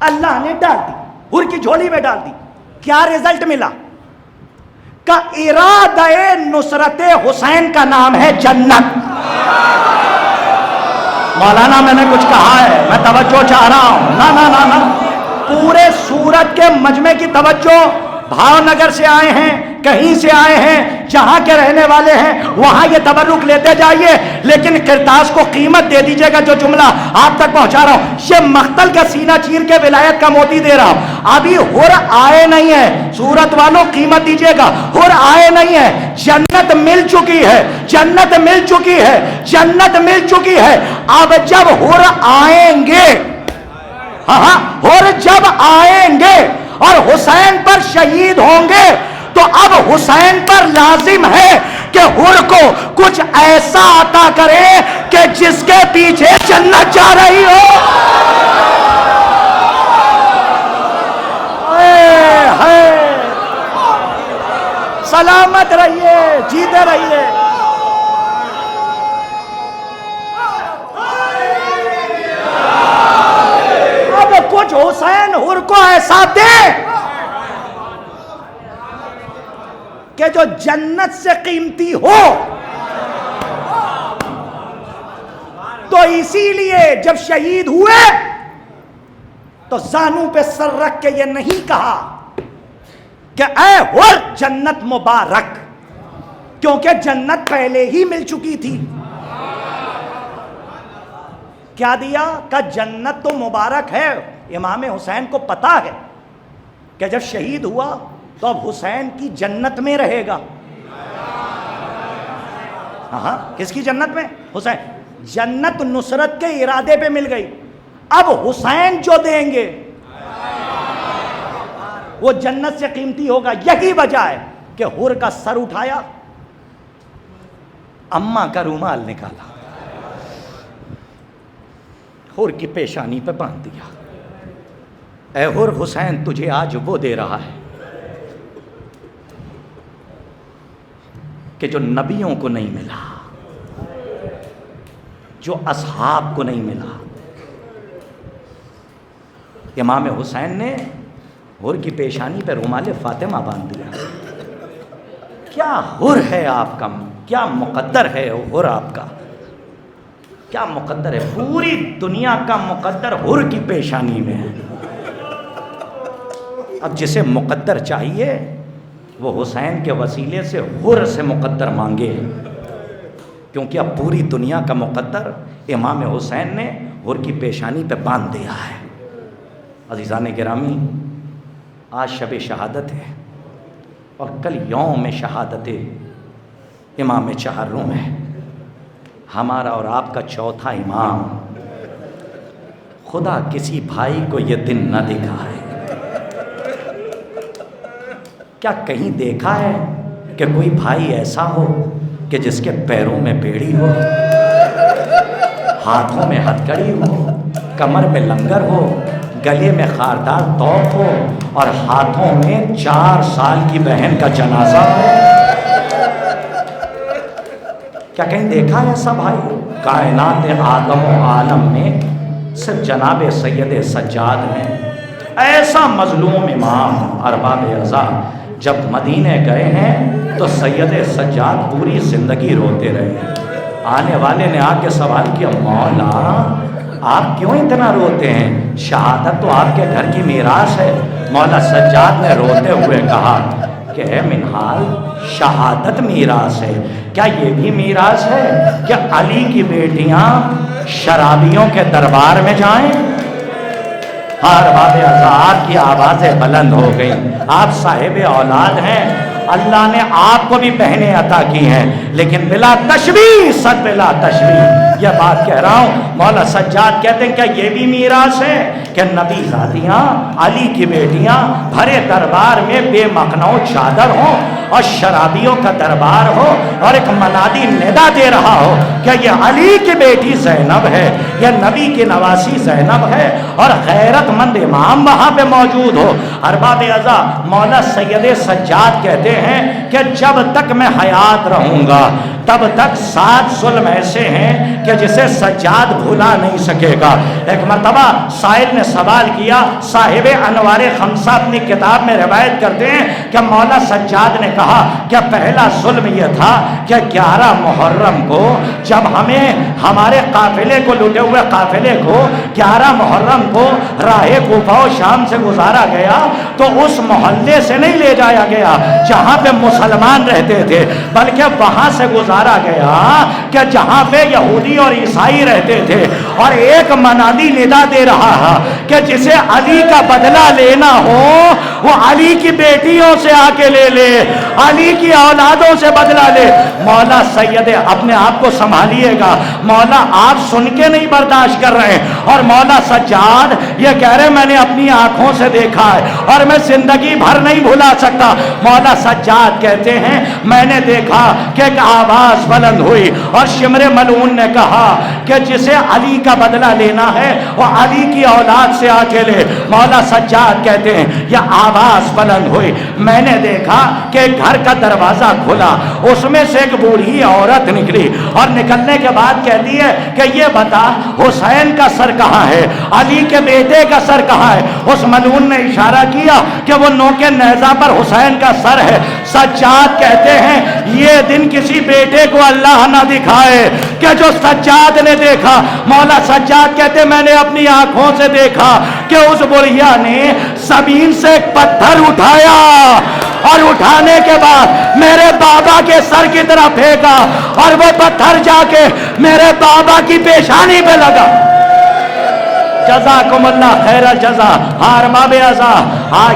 اللہ نے ڈال دی حر کی جھولی میں ڈال دی کیا رزلٹ ملا کا ارادہ نصرت حسین کا نام ہے جنت مولانا میں نے کچھ کہا ہے میں توجہ چاہ رہا ہوں نہ پورے سورت کے مجمع کی توجہ بھاؤ نگر سے آئے ہیں کہیں سے آئے ہیں جہاں کے رہنے والے ہیں وہاں یہ تبرک لیتے جائیے لیکن کرتاس کو قیمت دے دیجئے گا جو جملہ آپ تک پہنچا رہا ہوں یہ مقتل کا سینہ چیر کے ولایت کا موتی دے رہا ہوں ابھی حر آئے نہیں ہے سورت والوں قیمت دیجئے گا حر آئے نہیں ہے جنت مل چکی ہے جنت مل چکی ہے جنت مل چکی ہے اب جب حر آئیں گے ہاں حر جب آئیں گے اور حسین پر شہید ہوں گے تو اب حسین پر لازم ہے کہ حر کو کچھ ایسا عطا کرے کہ جس کے پیچھے جنت جا رہی ہو سلامت رہیے جیتے رہیے اب کچھ حسین حر کو ایسا دے کہ جو جنت سے قیمتی ہو تو اسی لیے جب شہید ہوئے تو زانوں پہ سر رکھ کے یہ نہیں کہا کہ اے حر جنت مبارک کیونکہ جنت پہلے ہی مل چکی تھی کیا دیا کہ جنت تو مبارک ہے امام حسین کو پتا ہے کہ جب شہید ہوا تو اب حسین کی جنت میں رہے گا ہاں کس کی جنت میں حسین جنت نصرت کے ارادے پہ مل گئی اب حسین جو دیں گے وہ جنت سے قیمتی ہوگا یہی وجہ ہے کہ حر کا سر اٹھایا اماں کا رومال نکالا حر کی پیشانی پہ باندھ دیا اے حر حسین تجھے آج وہ دے رہا ہے کہ جو نبیوں کو نہیں ملا جو اصحاب کو نہیں ملا۔ امام حسین نے حر کی پیشانی پہ رومال فاطمہ باندھ دیا۔ کیا حر ہے آپ کا، کیا مقدر ہے حر آپ کا، کیا مقدر ہے، پوری دنیا کا مقدر حر کی پیشانی میں ہے۔ اب جسے مقدر چاہیے وہ حسین کے وسیلے سے حر سے مقدر مانگے، کیونکہ اب پوری دنیا کا مقدر امام حسین نے حر کی پیشانی پہ باندھ دیا ہے۔ عزیزان گرامی، آج شب شہادت ہے اور کل یوم شہادت امام چہارم ہے، ہمارا اور آپ کا چوتھا امام۔ خدا کسی بھائی کو یہ دن نہ دکھائے۔ کیا کہیں دیکھا ہے کہ کوئی بھائی ایسا ہو کہ جس کے پیروں میں بیڑی ہو، ہاتھوں میں ہتھکڑی ہو، کمر میں لنگر ہو، گلے میں خاردار توق ہو اور ہاتھوں میں 4 سال کی بہن کا جنازہ ہو؟ کیا کہیں دیکھا ہے ایسا بھائی؟ کائنات آدم و عالم میں صرف جناب سید سجاد میں ایسا مظلوم امام ارباب ازا جب مدینے گئے ہیں تو سید سجاد پوری زندگی روتے رہے۔ آنے والے نے آ کے سوال کیا، مولا آپ کیوں اتنا روتے ہیں؟ شہادت تو آپ کے گھر کی میراث ہے۔ مولا سجاد نے روتے ہوئے کہا کہ اے منہال، شہادت میراث ہے، کیا یہ بھی میراث ہے کہ علی کی بیٹیاں شرابیوں کے دربار میں جائیں؟ ہر باب ازار کی آوازیں بلند ہو گئیں۔ آپ صاحب اولاد ہیں، اللہ نے آپ کو بھی بہنیں عطا کی ہیں، لیکن بلا تشبیہ، صد بلا تشبیہ یہ بات کہہ رہا ہوں۔ مولا سجاد کہتے ہیں کیا یہ بھی میراث ہے کہ نبی زادیاں، علی کی بیٹیاں بھرے دربار میں بے مخنو چادر ہوں اور شرابیوں کا دربار ہو اور ایک منادی ندا دے رہا ہو کہ یہ علی کی بیٹی زینب ہے، یہ نبی کی نواسی زینب ہے، اور غیرت مند امام وہاں پہ موجود ہو۔ ارباب ازا مولا سید سجاد کہتے ہیں کہ جب تک میں حیات رہوں گا تب تک 7 ظلم ایسے ہیں کہ جسے سجاد بھلا نہیں سکے گا۔ ایک مرتبہ سائل نے سوال کیا، صاحب انوار خمسہ اپنی کتاب میں روایت کرتے ہیں کہ مولا سجاد نے کہا کہ پہلا ظلم یہ تھا کہ 11 محرم کو جب ہمیں ہمارے قافلے کو، لٹے ہوئے قافلے کو 11 محرم کو راہ کوفہ و شام سے گزارا گیا تو اس محلے سے نہیں لے جایا گیا جہاں پہ مسلمان رہتے تھے، بلکہ وہاں سے گزارا گیا کہ جہاں پہ یہودی اور عیسائی رہتے تھے، اور ایک منادی ندا دے رہا ہے کہ جسے علی کا بدلہ لینا ہو وہ علی کی بیٹیوں سے آ کے لے لے، علی کی اولادوں سے بدلہ لے۔ مولا سید اپنے آپ کو سنبھالیے گا، مولا آپ سن کے نہیں برداشت کر رہے ہیں، اور مولا سجاد یہ کہہ رہے میں نے اپنی آنکھوں سے دیکھا ہے اور میں زندگی بھر نہیں بھلا سکتا۔ مولا سجاد کہتے ہیں میں نے دیکھا کہ ایک آواز بلند ہوئی اور شمر ملعون نے کہا کہ جسے علی کا بدلہ لینا ہے وہ علی کی اولاد سے آ کے لے۔ مولا سجاد کہتے ہیں یہ آواز بلند ہوئی، میں نے دیکھا کہ گھر کا دروازہ کھلا، اس میں سے ایک بوڑھی عورت نکلی، اور نکلنے کے بعد کہتی ہے کہ یہ بتا حسین کا سر کہاں ہے، علی کے بیٹے کا سر کہاں ہے؟ اس ملعون نے اشارہ کیا کہ وہ نوکے نیزہ پر حسین کا سر ہے۔ سجاد کہتے ہیں یہ دن کسی بیٹے کو اللہ نہ دکھائے کہ جو سجاد نے دیکھا۔ مولا سجاد کہتے میں نے اپنی آنکھوں سے دیکھا کہ اس بڑھیا نے زمین سے ایک پتھر اٹھایا اور اٹھانے کے بعد میرے بابا کے سر کی طرف پھینکا، اور وہ پتھر جا کے میرے بابا کی پیشانی پہ لگا۔ جزاکم اللہ خیر الجزا۔ ارباب ازا،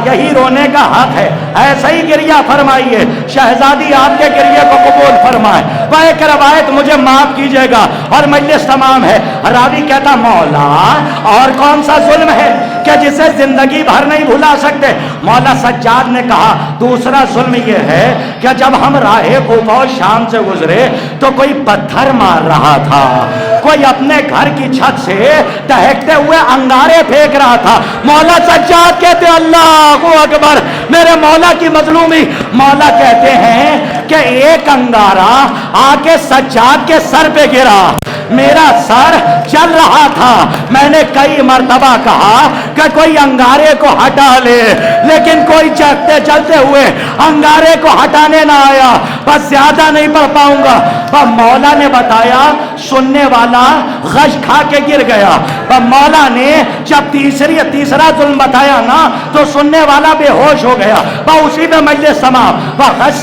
یہی رونے کا حق ہے، ایسا ہی گریہ فرمائیے، شہزادی آپ کے گریہ کو قبول فرمائے۔ وہ ایک روایت مجھے معاف کیجئے گا اور مجلس تمام ہے، راوی کہتا مولا اور کون سا ظلم ہے کہ جسے زندگی بھر نہیں بھلا سکتے؟ مولا سجاد نے کہا دوسرا ظلم یہ ہے کہ جب ہم راہ کوفہ و شام سے گزرے تو کوئی پتھر مار رہا تھا، کوئی اپنے گھر کی چھت سے دہکتے ہوئے انگارے پھینک رہا تھا۔ مولا سجاد کہتے اللہ اکبر، میرے مولا کی مظلومی۔ مولا کہتے ہیں کہ ایک انگارہ آ کے سجاد کے سر پہ گرا، میرا سر چل رہا تھا، میں نے کئی مرتبہ کہا کہ کوئی انگارے کو ہٹا لے، لیکن کوئی چلتے چلتے ہوئے انگارے کو ہٹانے نہ آیا، بس زیادہ نہیں پڑھ پاؤں گا۔ پر مولا نے بتایا سننے والا غش کھا کے گر گیا۔ پر مولا نے جب تیسرا ظلم بتایا نا تو سننے والا بے ہوش ہو گیا، اسی میں مجلس سما، غش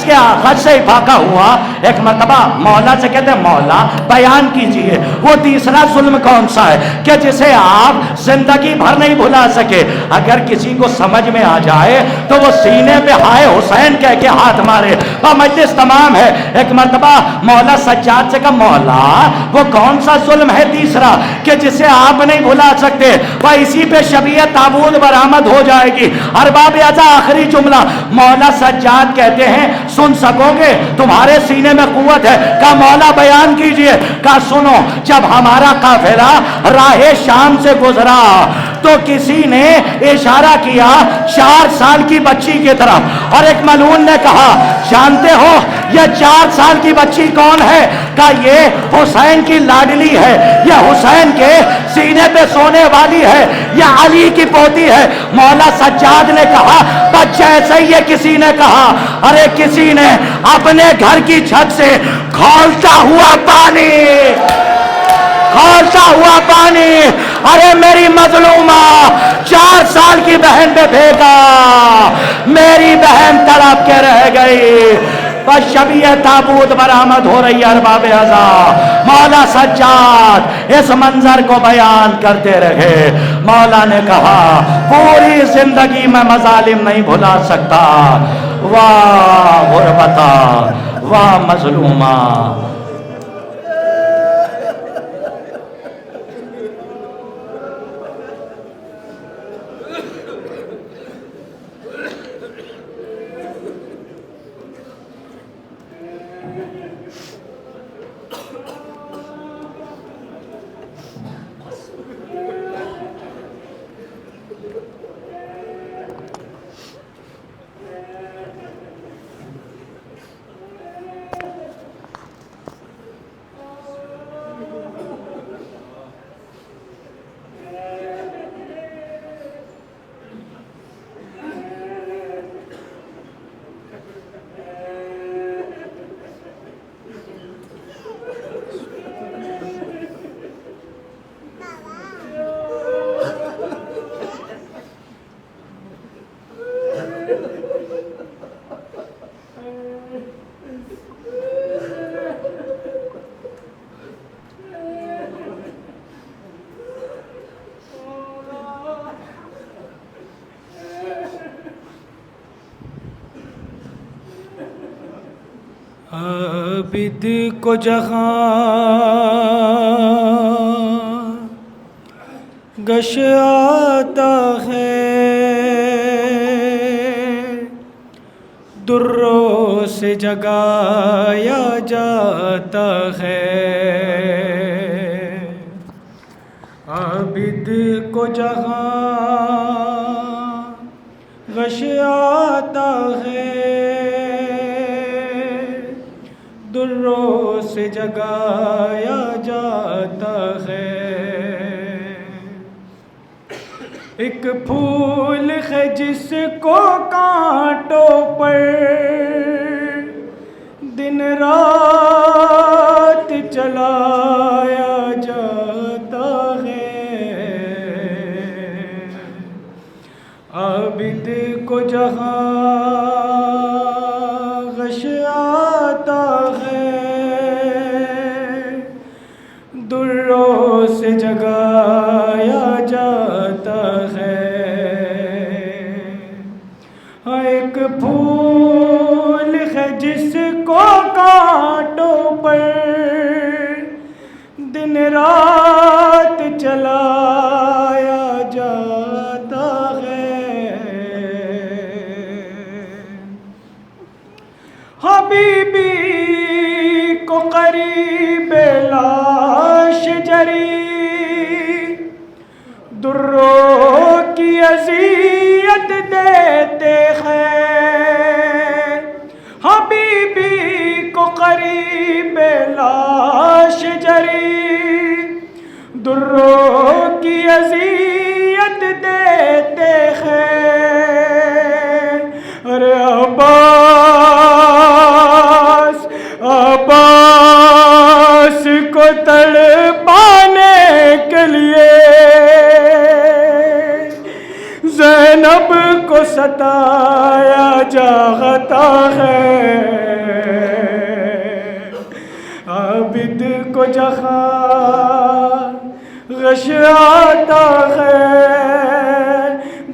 سے افاقہ ہوا۔ ایک مرتبہ مولا سے کہتے ہیں مولا بیان کیجئے وہ تیسرا ظلم کون سا ہے کہ جسے آپ زندگی بھر نہیں بھلا سکے؟ اگر کسی کو سمجھ میں آ جائے تو وہ سینے پہ ہائے حسین کہہ کے ہاتھ مارے۔ مجلس تمام ہے۔ ایک مرتبہ مولا سجاد سے کہا مولا وہ کون سا ظلم ہے تیسرا کہ جسے آپ نہیں بھلا سکتے؟ وہ اسی پہ شبیہ تابوت برآمد ہو جائے گی۔ ارباب اعضاء آخری جملہ مولا سجاد کہتے ہیں سن سکو گے؟ تمہارے سینے میں قوت ہے؟ کہا مولا بیان کیجئے۔ کہا سنو، جب ہمارا قافلہ راہ شام سے گزرا تو کسی نے اشارہ کیا 4 سال کی بچی کی طرف، اور ایک ملعون نے کہا جانتے ہو یہ 4 سال کی بچی کون ہے؟ کہا یہ حسین کی لاڈلی ہے، یہ حسین کے سینے پہ سونے والی ہے، یہ علی کی پوتی ہے۔ مولا سجاد نے کہا بچہ ایسے ہی کسی نے کہا، ارے کسی نے اپنے گھر کی چھت سے کھولتا ہوا پانی، ارے میری مظلومہ 4 سال کی بہن پہ پھینکا، میری بہن تڑپ کے رہ گئی۔ بس شبیہ تابوت برآمد ہو رہی ہے۔ ارباب اعضاء مولا سجاد اس منظر کو بیان کرتے رہے۔ مولا نے کہا پوری زندگی میں مظالم نہیں بھلا سکتا، واہ غربتا واہ مظلومہ۔ عابد کو جہاں گش آتا ہے، دروں سے جگایا جاتا ہے۔ عابد کو جہاں غش آتا ہے، دروں سے جگایا جاتا ہے۔ ایک پھول ہے جس کو کانٹوں پر دن رات چلایا جاتا ہے۔ عابد کو جہاں غش آتا ہے، دروں سے جگایا جاتا ہے۔ ایک پھول ہے جس کو کانٹوں پر دن رات چلایا جاتا ہے۔ حبیبی کو قریب لاش جری، دروں کی اذیت دیتے ہیں۔ حبیبی کو قریب لاش جری، دروں کی اذیت دیتے ہیں. ارے عباس کو تڑپانے کے لیے زینب کو ستایا جاتا ہے. عابد کو جہاں غش آتا ہے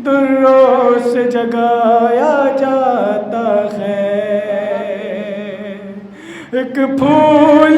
دروں سے جگایا جاتا ہے. ایک پھول